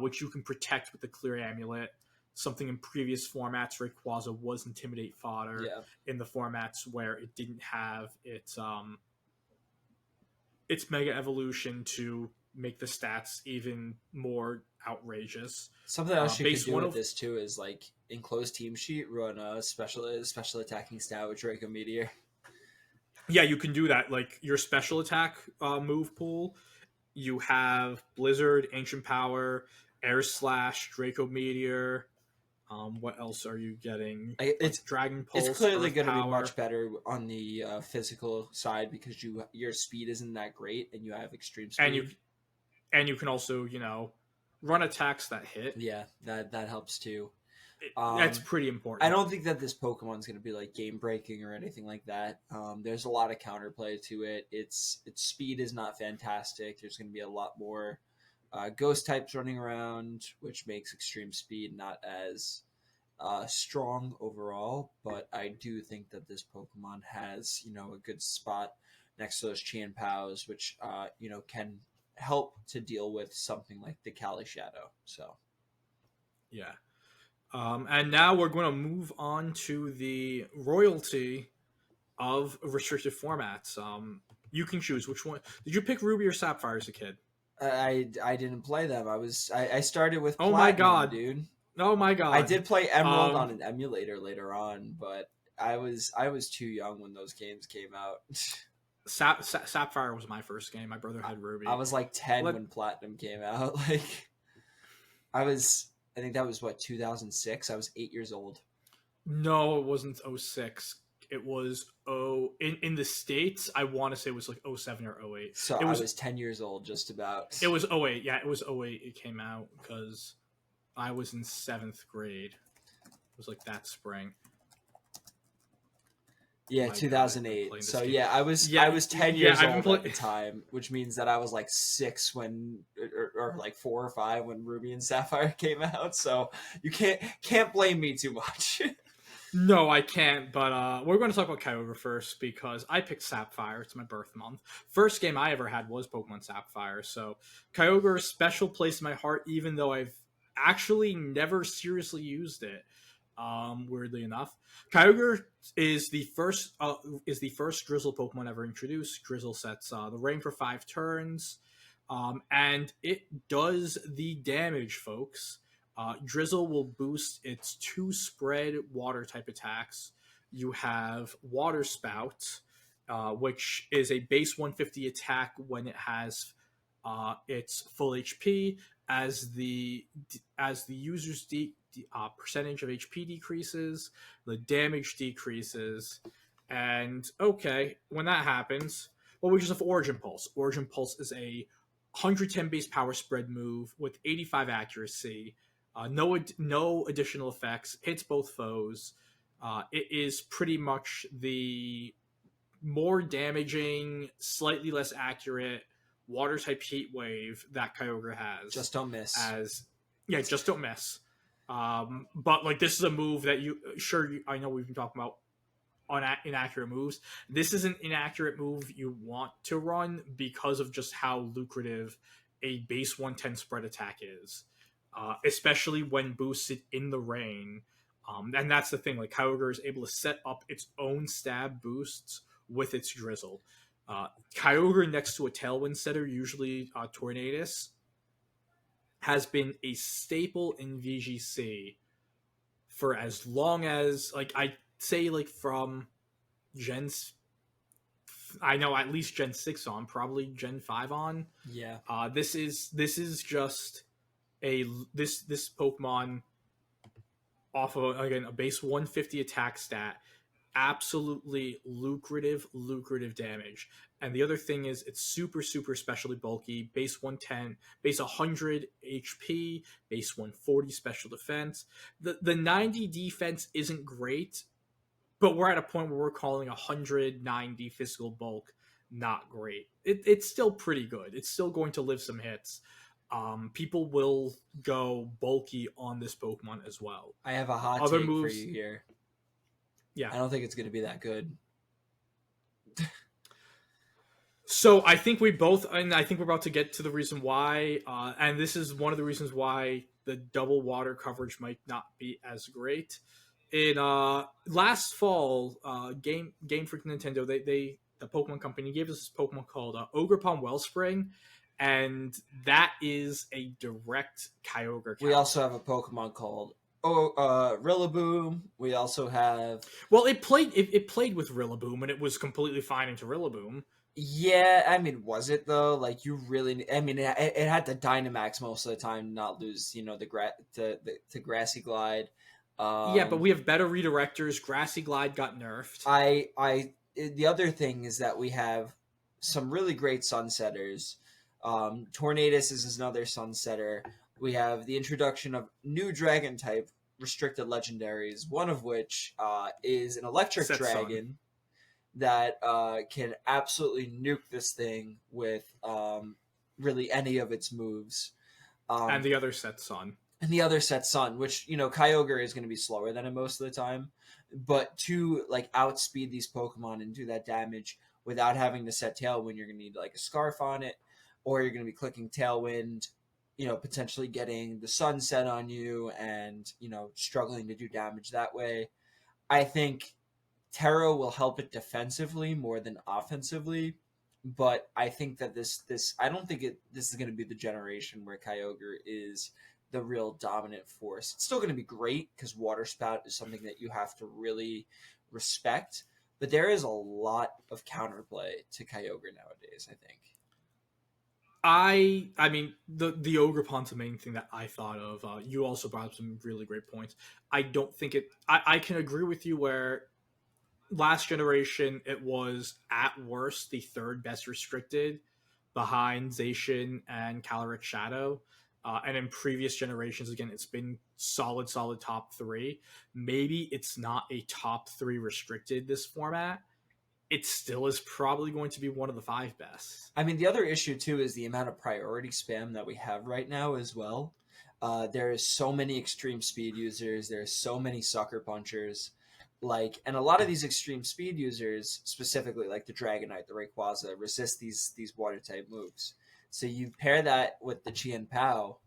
which you can protect with the Clear Amulet. Something in previous formats, Rayquaza was Intimidate fodder. Yeah. In the formats where it didn't have its Mega Evolution to make the stats even more outrageous. Something else you could do with of this too is like enclosed team sheet, run a special attacking stat with Draco Meteor. Yeah, you can do that. Like your special attack move pool, you have Blizzard, Ancient Power, Air Slash, Draco Meteor. What else are you getting? It's Dragon Pulse. It's clearly Earth going to be Power. much better on the physical side because your speed isn't that great and you have extreme speed. And you can also run attacks that hit. Yeah, that helps too. That's pretty important. I don't think that this Pokemon's going to be like game breaking or anything like that. There's a lot of counterplay to it. Its speed is not fantastic. There's going to be a lot more ghost types running around, which makes extreme speed not as strong overall. But I do think that this Pokemon has a good spot next to those Chien-Paos, which can help to deal with something like the Cali Shadow. So yeah. And now we're going to move on to the royalty of restricted formats. You can choose which one. Did you pick Ruby or Sapphire as a kid? I didn't play them. I started with Platinum, my god, dude. Oh my god! I did play Emerald on an emulator later on, but I was too young when those games came out. Sapphire was my first game. My brother had Ruby. I was like 10 when Platinum came out. I think that was 2006. I was 8 years old. No, it wasn't 06. It was in the States, I want to say it was like 07 or 08. So I was 10 years old, just about. It was 08. Yeah, it was 08 it came out because I was in 7th grade. It was like that spring. Yeah, 2008. So yeah, I was 10 years old at the time, which means that I was like 6 when, or like 4 or 5 when Ruby and Sapphire came out. So you can't blame me too much. No, I can't. But we're going to talk about Kyogre first because I picked Sapphire. It's my birth month. First game I ever had was Pokemon Sapphire. So Kyogre, special place in my heart, even though I've actually never seriously used it. Weirdly enough, Kyogre is the first Drizzle Pokemon ever introduced. Drizzle sets the rain for 5 turns, and it does the damage, folks. Drizzle will boost its 2 spread water type attacks. You have Water Spout, which is a base 150 attack when it has its full HP. As the user's percentage of HP decreases, the damage decreases, and when that happens, well, we just have Origin Pulse. Origin Pulse is a 110 base power spread move with 85 accuracy. No additional effects. Hits both foes. It is pretty much the more damaging, slightly less accurate water type Heat Wave that Kyogre has. Just don't miss. Just don't miss. But like this is a move that I know we've been talking about on inaccurate moves. This is an inaccurate move you want to run because of just how lucrative a base 110 spread attack is, especially when boosted in the rain. And that's the thing, like Kyogre is able to set up its own stab boosts with its drizzle. Kyogre next to a Tailwind setter, usually Tornadus, has been a staple in VGC for as long as, like, I say, like, from Gens. I know at least Gen 6 on, probably Gen 5 on. Yeah. This is just this Pokemon off of, again, a base 150 attack stat, absolutely lucrative damage. And the other thing is it's super specially bulky, base 110, base 100 HP, base 140 special defense. The 90 defense isn't great, but we're at a point where we're calling 190 physical bulk not great. It's still pretty good. It's still going to live some hits. People will go bulky on this Pokemon as well. I have a hot Other take moves, for you here. yeah. I don't think it's going to be that good. So I think we both, and I think we're about to get to the reason why, and this is one of the reasons why the double water coverage might not be as great. In last fall, Game Freak Nintendo, the Pokemon company, gave us this Pokemon called Ogerpon Wellspring, and that is a direct Kyogre counter. We also have a Pokemon called Rillaboom. We also have... Well, it played with Rillaboom, and it was completely fine into Rillaboom. Yeah, I mean, was it though? Like, you really... I mean, it had to Dynamax most of the time, not lose, the Grassy Glide. Yeah, but we have better redirectors. Grassy Glide got nerfed. The other thing is that we have some really great Sunsetters. Tornadus is another Sunsetter. We have the introduction of new Dragon type restricted legendaries, one of which is an Electric Dragon that can absolutely nuke this thing with really any of its moves. And the other set Sun. And the other set Sun, which, Kyogre is going to be slower than it most of the time. But to, like, outspeed these Pokemon and do that damage without having to set Tailwind, you're going to need, like, a Scarf on it. Or you're going to be clicking Tailwind, potentially getting the Sun set on you and, struggling to do damage that way. I think Terra will help it defensively more than offensively. But I think that this I don't think this is going to be the generation where Kyogre is the real dominant force. It's still going to be great because Water Spout is something that you have to really respect, but there is a lot of counterplay to Kyogre nowadays, I think. I mean, the Ogerpon's the main thing that I thought of. You also brought up some really great points. I don't think I can agree with you where last generation it was at worst the third best restricted behind Zacian and Calyrex Shadow. And in previous generations, again, it's been solid top 3. Maybe it's not a top 3 restricted this format. It still is probably going to be one of the 5 best. I mean, the other issue, too, is the amount of priority spam that we have right now as well. There is so many extreme speed users. There's so many sucker punchers. And a lot of these extreme speed users, specifically like the Dragonite, the Rayquaza, resist these water-type moves. So you pair that with the Chien Pao.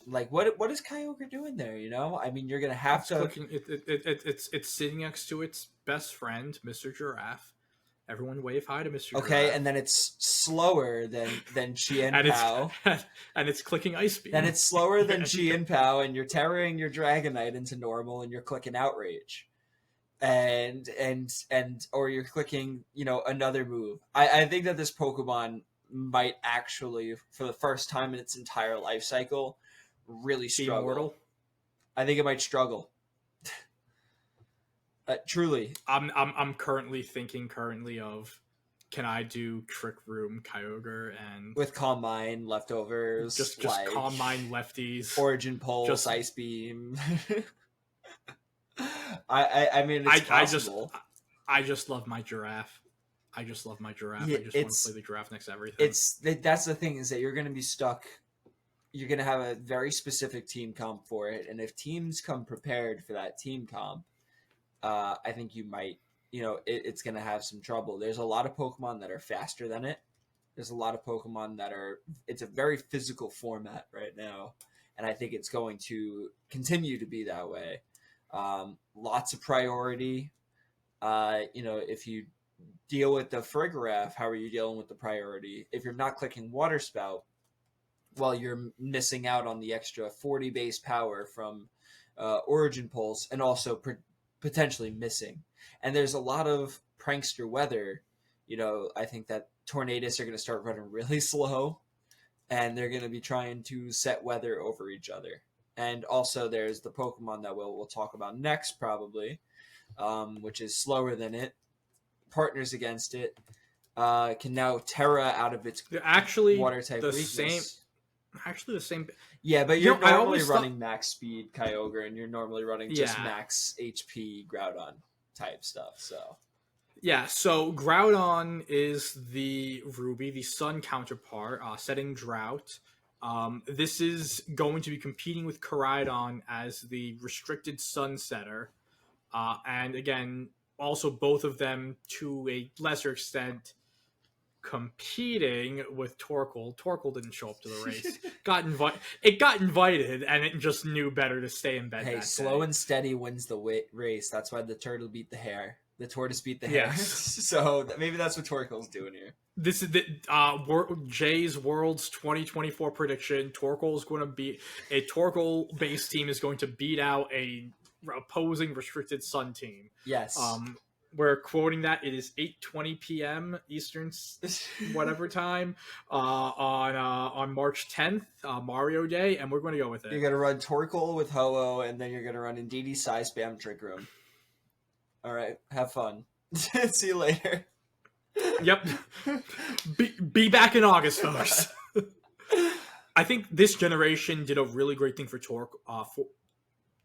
Like, what is Kyogre doing there? I mean, you're gonna have to. It's sitting next to its best friend, Mr. Giraffe. Everyone wave hi to Mr. Okay, Giraffe. and then it's slower than Chien Pao. And it's clicking Ice Beam. Then it's slower than Chien Pao, and you're terroring your Dragonite into normal, and you're clicking Outrage. Or you're clicking, another move. I think that this Pokemon might actually, for the first time in its entire life cycle, really struggle. Immortal? I think it might struggle. Truly. I'm currently thinking of, can I do Trick Room Kyogre and with Calm Mind leftovers, just Calm Mind lefties, Origin Pulse, Ice Beam. I mean, it's possible. I just love my Giraffe. Yeah, I just want to play the Giraffe next to everything. That's the thing, is that you're going to be stuck. You're going to have a very specific team comp for it, and if teams come prepared for that team comp, I think you might, it's going to have some trouble. There's a lot of Pokemon that are faster than it. There's a lot of Pokemon that are. It's a very physical format right now, and I think it's going to continue to be that way. Lots of priority. If you deal with the Farigiraf, how are you dealing with the priority? If you're not clicking Water Spout, well, you're missing out on the extra 40 base power from Origin Pulse, and also potentially missing. And there's a lot of prankster weather. I think that Tornadus are going to start running really slow, and they're going to be trying to set weather over each other. And also, there's the Pokemon that we'll talk about next, probably, which is slower than it, partners against it, can now Terra out of its They're actually water type the weakness. same. Actually, the same. Yeah, but you're I normally always running max speed Kyogre, and you're normally running just Yeah. max HP Groudon type stuff. So Yeah, so Groudon is the Ruby, the Sun counterpart, setting Drought. This is going to be competing with Koraidon as the restricted Sun setter. And again, also both of them to a lesser extent competing with Torkoal. Torkoal didn't show up to the race. It got invited, and it just knew better to stay in bed. hey, slow and steady wins the race. That's why the turtle beat the hare. The tortoise beat the hare. Yes. So maybe that's what Torkoal's doing here. This is the Jay's World's 2024 prediction. Torkoal is going to be a Torkoal base team is going to beat out a opposing restricted Sun team. Yes. We're quoting that it is 8:20 p.m. Eastern whatever time on March 10th, Mario Day, and we're going to go with it. You're going to run Torkoal with Ho-Oh, and then you're going to run Indeedee, Psy, Spam, Trick Room. All right, have fun. See you later. Yep. Be back in August, folks. I think this generation did a really great thing for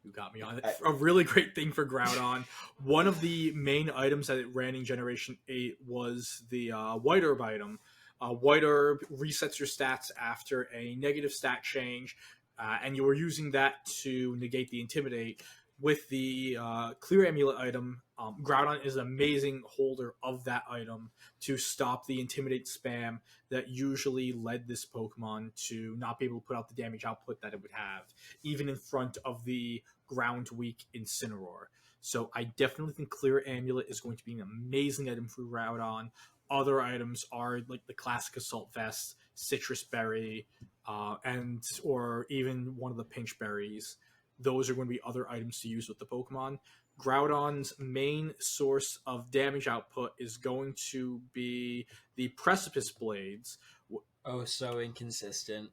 you got me on it. A really great thing for Groudon. One of the main items that it ran in Generation 8 was the White Herb item. White Herb resets your stats after a negative stat change, and you were using that to negate the Intimidate. With the Clear Amulet item, Groudon is an amazing holder of that item to stop the Intimidate spam that usually led this Pokemon to not be able to put out the damage output that it would have, even in front of the ground weak Incineroar. So I definitely think Clear Amulet is going to be an amazing item for Groudon. Other items are like the classic Assault Vest, Citrus Berry, or even one of the Pinch Berries. Those are going to be other items to use with the Pokemon. Groudon's main source of damage output is going to be the Precipice Blades. Oh, so inconsistent.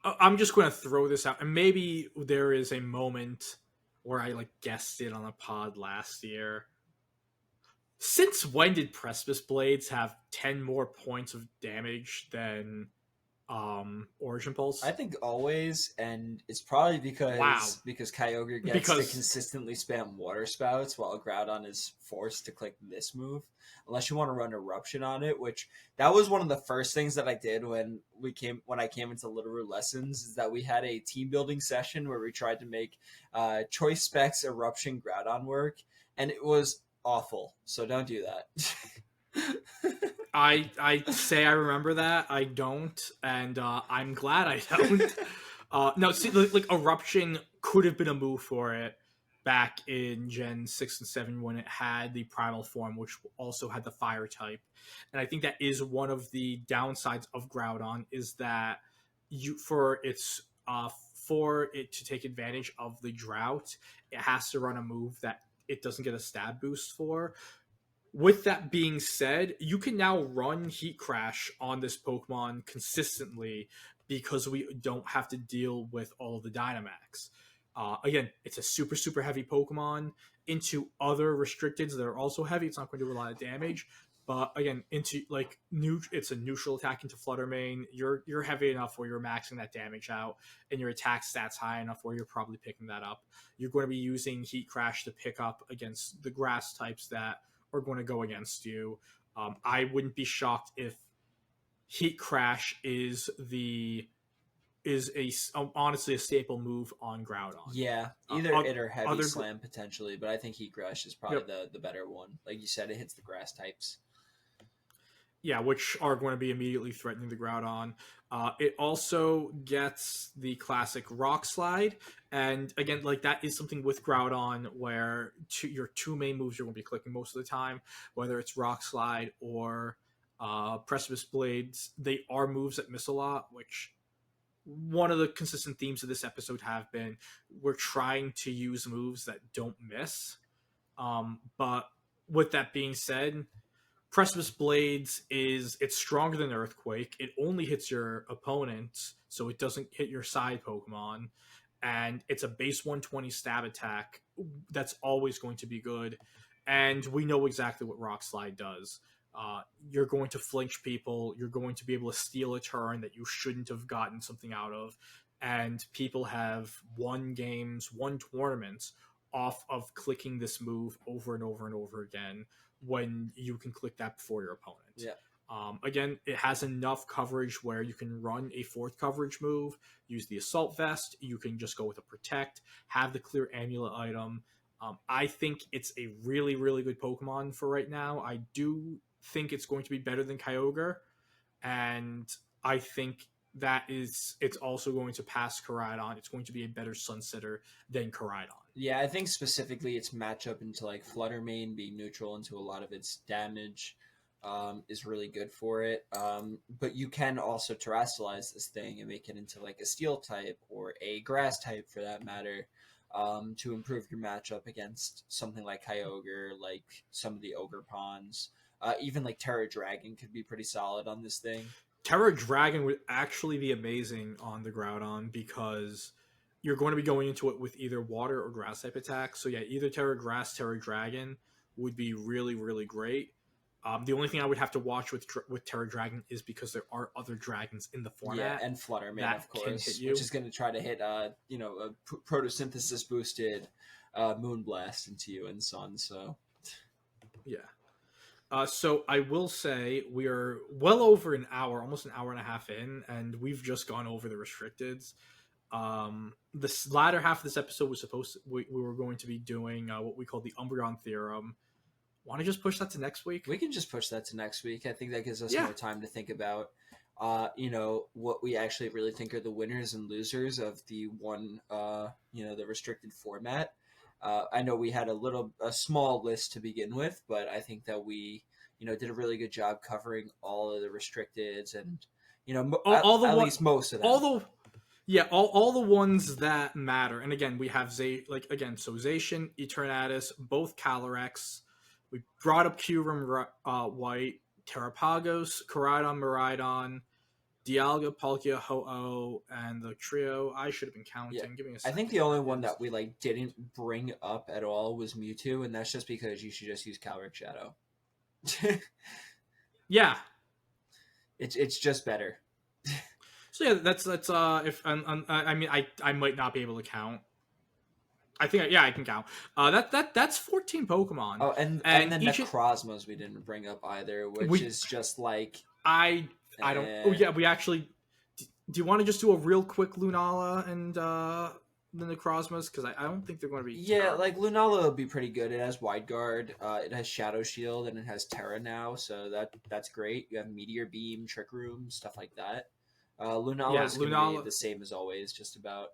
I'm just going to throw this out, and maybe there is a moment where I guessed it on a pod last year. Since when did Precipice Blades have 10 more points of damage than Origin Pulse? I think always, and it's probably because Kyogre gets to consistently spam Water Spouts while Groudon is forced to click this move, unless you want to run Eruption on it, which that was one of the first things that I did when I came into Littleroot lessons, is that we had a team building session where we tried to make Choice Specs Eruption Groudon work, and it was awful. So don't do that. I say I remember that. I don't, and I'm glad I don't. No, see, Eruption could have been a move for it back in Gen 6 and 7 when it had the Primal form, which also had the Fire type. And I think that is one of the downsides of Groudon, is that for it to take advantage of the Drought, it has to run a move that it doesn't get a stab boost for. With that being said, you can now run Heat Crash on this Pokemon consistently because we don't have to deal with all of the Dynamax. Again, it's a super, super heavy Pokemon. Into other restricteds that are also heavy, it's not going to do a lot of damage. But again, it's a neutral attack into Flutter Mane. You're heavy enough where you're maxing that damage out, and your attack stats high enough where you're probably picking that up. You're going to be using Heat Crash to pick up against the grass types that are going to go against you. I wouldn't be shocked if Heat Crash is honestly a staple move on Groudon. Yeah, either it or Heavy Slam potentially, but I think Heat Crash is probably the better one. Like you said, it hits the grass types. Yeah, which are going to be immediately threatening the Groudon. It also gets the classic Rock Slide, and again, like that is something with Groudon where your two main moves you're going to be clicking most of the time, whether it's Rock Slide or Precipice Blades. They are moves that miss a lot, which one of the consistent themes of this episode have been we're trying to use moves that don't miss. But with that being said, Precipice Blades it's stronger than Earthquake. It only hits your opponent, so it doesn't hit your side Pokemon. And it's a base 120 stab attack that's always going to be good. And we know exactly what Rock Slide does. You're going to flinch people. You're going to be able to steal a turn that you shouldn't have gotten something out of. And people have won games, won tournaments off of clicking this move over and over and over again when you can click that before your opponent. Yeah. Again, it has enough coverage where you can run a fourth coverage move, use the Assault Vest, you can just go with a Protect, have the clear Amulet item. I think it's a really, really good Pokemon for right now. I do think it's going to be better than Kyogre, and I think it's also going to pass Koraidon. It's going to be a better Sunsetter than Koraidon. Yeah, I think specifically its matchup into like Flutter Mane being neutral into a lot of its damage is really good for it. But you can also terrestrialize this thing and make it into like a Steel type or a Grass type for that matter, to improve your matchup against something like Kyogre, like some of the Ogre Pawns. Even like Terra Dragon could be pretty solid on this thing. Terra Dragon would actually be amazing on the Groudon because you're going to be going into it with either water or grass type attacks. So yeah, either Terra Grass, Terra Dragon would be really, really great. The only thing I would have to watch with Terra Dragon is because there are other dragons in the format. Yeah, and Flutter Mane, of course, which is going to try to hit a photosynthesis boosted Moonblast into you and Sun. So yeah. So I will say we are well over an hour, almost an hour and a half in, and we've just gone over the restricteds. This latter half of this episode was we were going to be doing what we call the Umbreon Theorem. Want to just push that to next week? We can just push that to next week. I think that gives us more time to think about, what we actually really think are the winners and losers of the the restricted format. I know we had a small list to begin with, but I think that we, did a really good job covering all of the restricteds and, at least most of them. All the ones that matter. And again, we have Zacian, Eternatus, both Calyrex. We brought up Kyurem White, Terrapagos, Koraidon, Miraidon, Dialga, Palkia, Ho-Oh, and the trio. I should have been counting. Yeah. Give me a second. I think the only one that we didn't bring up at all was Mewtwo, and that's just because you should just use Calyrex Shadow. Yeah, it's just better. So yeah, that's if I might not be able to count. I think I can count. That's 14 Pokemon. Oh, and then the Necrozmas we didn't bring up either, which is just like I don't. Oh yeah, we actually. Do you want to just do a real quick Lunala and the Necrozmas? Because I don't think they're going to be. Yeah, like Lunala will be pretty good. It has Wide Guard, it has Shadow Shield, and it has Terra now, so that's great. You have Meteor Beam, Trick Room, stuff like that. Lunala is going to be the same as always, just about.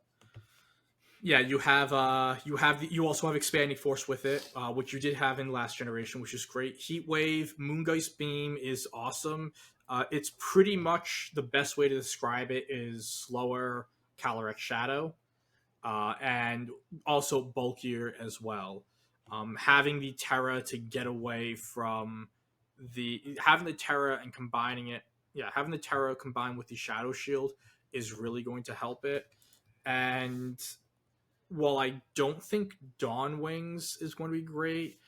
Yeah, you also have Expanding Force with it, which you did have in last generation, which is great. Heat Wave, Moongeist Beam is awesome. It's pretty much the best way to describe it is slower Calyrex Shadow, and also bulkier as well. Having the Terra to get away from having the Terra and combining it, having the Terra combined with the Shadow Shield is really going to help it. And while I don't think Dawn Wings is going to be great,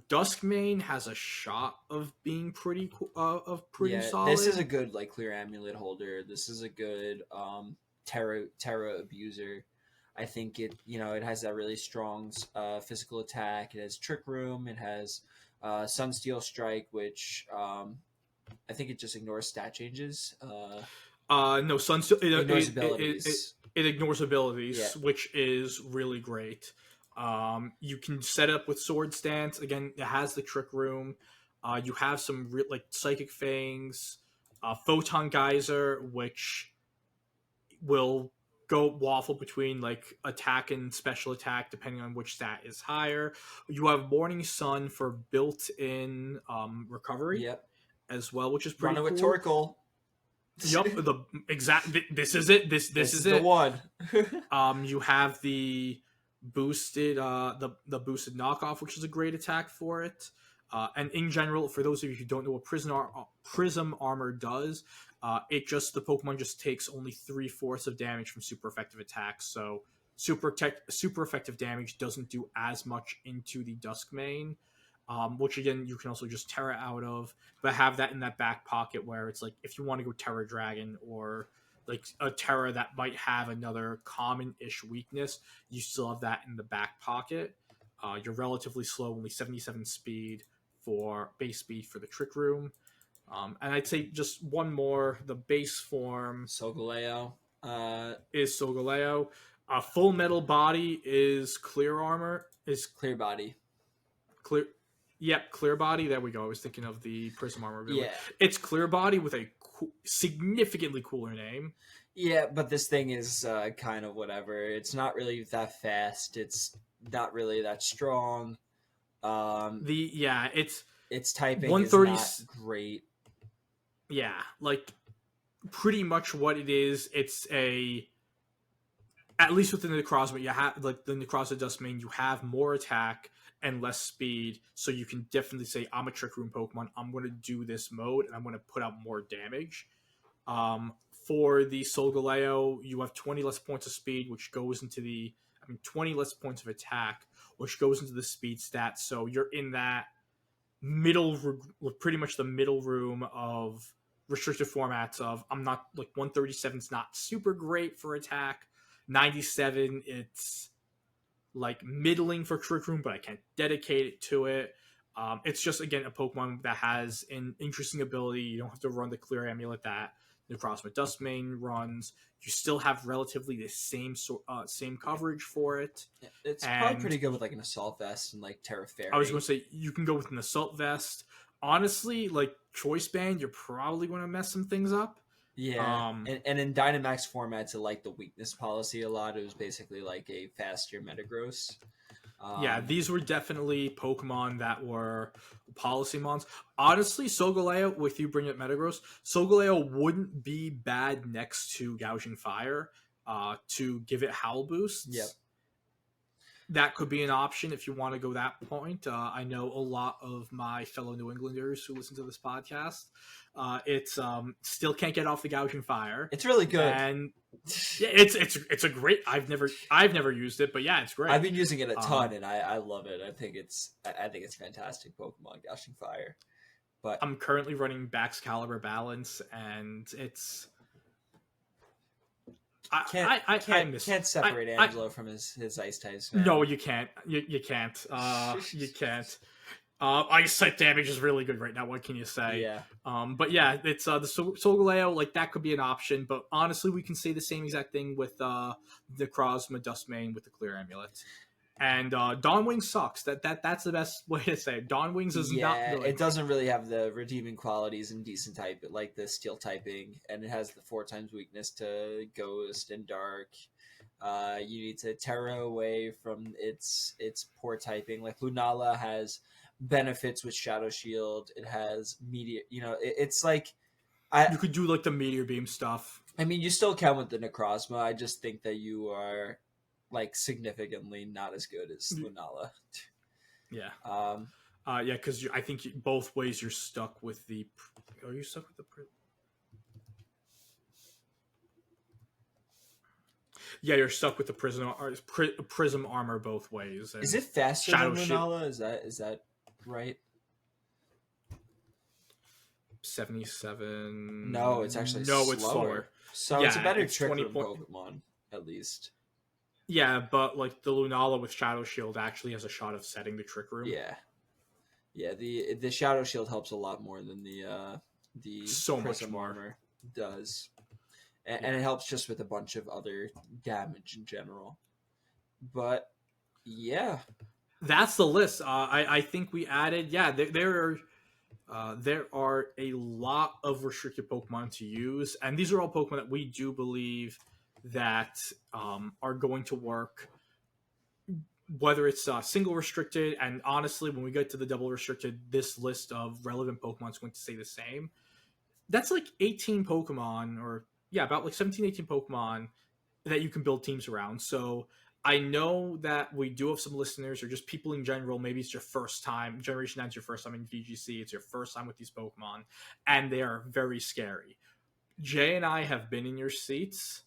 Duskmane has a shot of being pretty solid. This is a good Clear Amulet holder. This is a good Terra abuser. I think it has that really strong physical attack. It has Trick Room. It has Sunsteel Strike, which I think it just ignores stat changes. No, Sunsteel ignores abilities. It ignores abilities, which is really great. You can set up with Sword Stance. Again, it has the Trick Room. You have some like Psychic Fangs, Photon Geyser, which will go waffle between like attack and special attack depending on which stat is higher. You have Morning Sun for built-in recovery Yep. as well, which is pretty Running with cool. Torkoal. Yup, the exact. This is it. This is the it. one. You have the boosted the boosted knockoff, which is a great attack for it. And in general, for those of you who don't know what Prism Armor does, the Pokemon just takes only 3/4 of damage from super effective attacks. So super effective damage doesn't do as much into the Duskmane, which again you can also just Terra out of, but have that in that back pocket where it's like if you want to go Terra Dragon or like a Terra that might have another common-ish weakness, you still have that in the back pocket. You're relatively slow, only 77 speed for base speed for the Trick Room. And I'd say just one more, the base form Solgaleo. is Solgaleo. Full metal body is clear armor. Is Clear body. clear. Yep, clear body. There we go. I was thinking of the Prism armor. Yeah. It's clear body with a significantly cooler name. Yeah, but this thing is kind of whatever. It's not really that fast. It's not really that strong. Its typing 130 is not great. Yeah, like pretty much what it is. It's at least within the Necrozma, you have like the Necrozma Duskmane, you have more attack and less speed, so you can definitely say, I'm a Trick Room Pokemon, I'm going to do this mode, and I'm going to put out more damage. For the Solgaleo, you have 20 less points of speed, which goes into 20 less points of attack, which goes into the speed stat, so you're in that pretty much the middle room of restricted formats of, I'm not, like 137 is not super great for attack, 97, it's like middling for Trick Room, but I can't dedicate it to it. It's just, again, a Pokemon that has an interesting ability. You don't have to run the Clear Amulet that Necrozma Duskmane runs. You still have relatively the same coverage for it. It's probably pretty good with like an Assault Vest and like Terra Fairy. I was going to say, you can go with an Assault Vest. Honestly, like Choice Band, you're probably going to mess some things up. Yeah, and in Dynamax formats, it liked the weakness policy a lot. It was basically like a faster Metagross. Yeah, these were definitely Pokemon that were policy mons. Honestly, Solgaleo, with you bringing up Metagross, Solgaleo wouldn't be bad next to Gouging Fire to give it Howl boosts. Yep. That could be an option if you want to go that point. I know a lot of my fellow New Englanders who listen to this podcast. It's still can't get off the Gouging Fire. It's really good, and yeah, it's a great. I've never used it, but yeah, it's great. I've been using it a ton, and I love it. I think it's fantastic Pokemon, Gouging Fire. But I'm currently running Baxcalibur Balance, and it's. I can't separate Angelo from his ice types. Man. No, you can't. You can't. You can't. Ice type damage is really good right now. What can you say? Yeah. But yeah, it's the Solgaleo. Like that could be an option. But honestly, we can say the same exact thing with the Necrozma Duskmane with the Clear Amulet. And Dawnwing sucks. That's the best way to say it. Dawnwings is not good. It doesn't really have the redeeming qualities and decent type, like the steel typing, and it has the 4x weakness to Ghost and Dark. You need to Terra away from its poor typing. Like Lunala has benefits with Shadow Shield. It has Meteor. It's like you could do like the Meteor Beam stuff. I mean, you still can with the Necrozma. I just think that you are like significantly not as good as Lunala. Yeah. Yeah, because I think both ways you're stuck with the. Are you stuck with the? Yeah, you're stuck with the prism armor both ways. Is it faster than Lunala? Is that right? 77. No, it's actually slower. It's slower. So yeah, it's a better Trick Room Pokemon, at least. Yeah, but like the Lunala with Shadow Shield actually has a shot of setting the Trick Room. Yeah. The Shadow Shield helps a lot more than the so Prism much more armor does, and it helps just with a bunch of other damage in general. But yeah, that's the list. I think we added. Yeah, there are There are a lot of restricted Pokemon to use, and these are all Pokemon that we do believe that are going to work. Whether it's single restricted, and honestly, when we get to the double restricted, this list of relevant Pokemon is going to stay the same. That's like 18 Pokemon, or yeah, about like 17, 18 Pokemon that you can build teams around. So I know that we do have some listeners or just people in general. Maybe it's your first time. Generation 9 is your first time in VGC. It's your first time with these Pokemon, and they are very scary. Jay and I have been in your seats.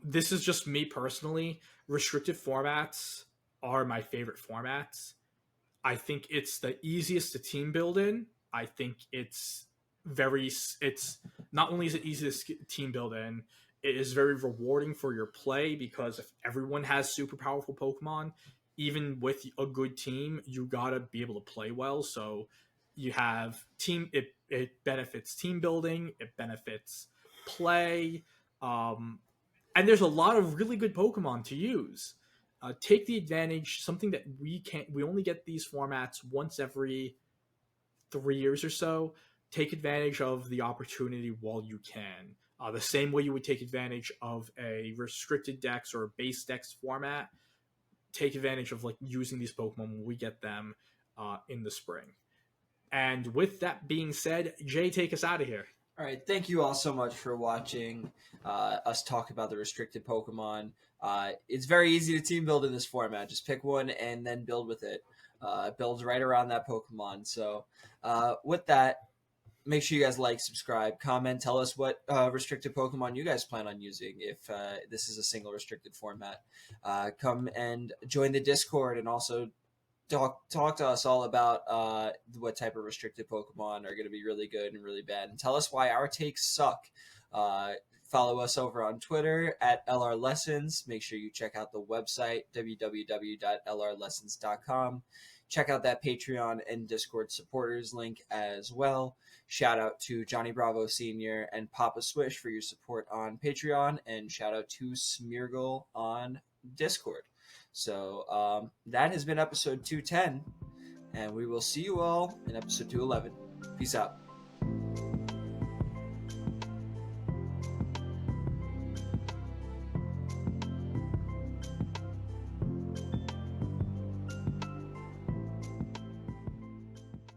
This is just me personally. Restricted formats are my favorite formats. I think it's the easiest to team build in. I think it's not only is it easy to team build in, it is very rewarding for your play because if everyone has super powerful Pokemon, even with a good team, you gotta be able to play well. So you have team. It benefits team building. It benefits play. Um, and there's a lot of really good Pokemon to use. Take the advantage. Something that we only get these formats once every 3 years or so. Take advantage of the opportunity while you can. The same way you would take advantage of a restricted dex or a base dex format. Take advantage of like using these Pokemon when we get them in the spring. And with that being said, Jay, take us out of here. All right, thank you all so much for watching us talk about the restricted Pokemon. It's very easy to team build in this format. Just pick one and then build with it. It builds right around that Pokemon. So, with that, make sure you guys like, subscribe, comment, tell us what restricted Pokemon you guys plan on using if this is a single restricted format. Come and join the Discord and also talk to us all about what type of restricted Pokemon are going to be really good and really bad, and tell us why our takes suck. Follow us over on Twitter at LR Lessons. Make sure you check out the website www.lrlessons.com. Check out that Patreon and Discord supporters link as well. Shout out to Johnny Bravo Sr. and Papa Swish for your support on Patreon, and shout out to Smeargle on Discord. So that has been episode 210, and we will see you all in episode 211. Peace out.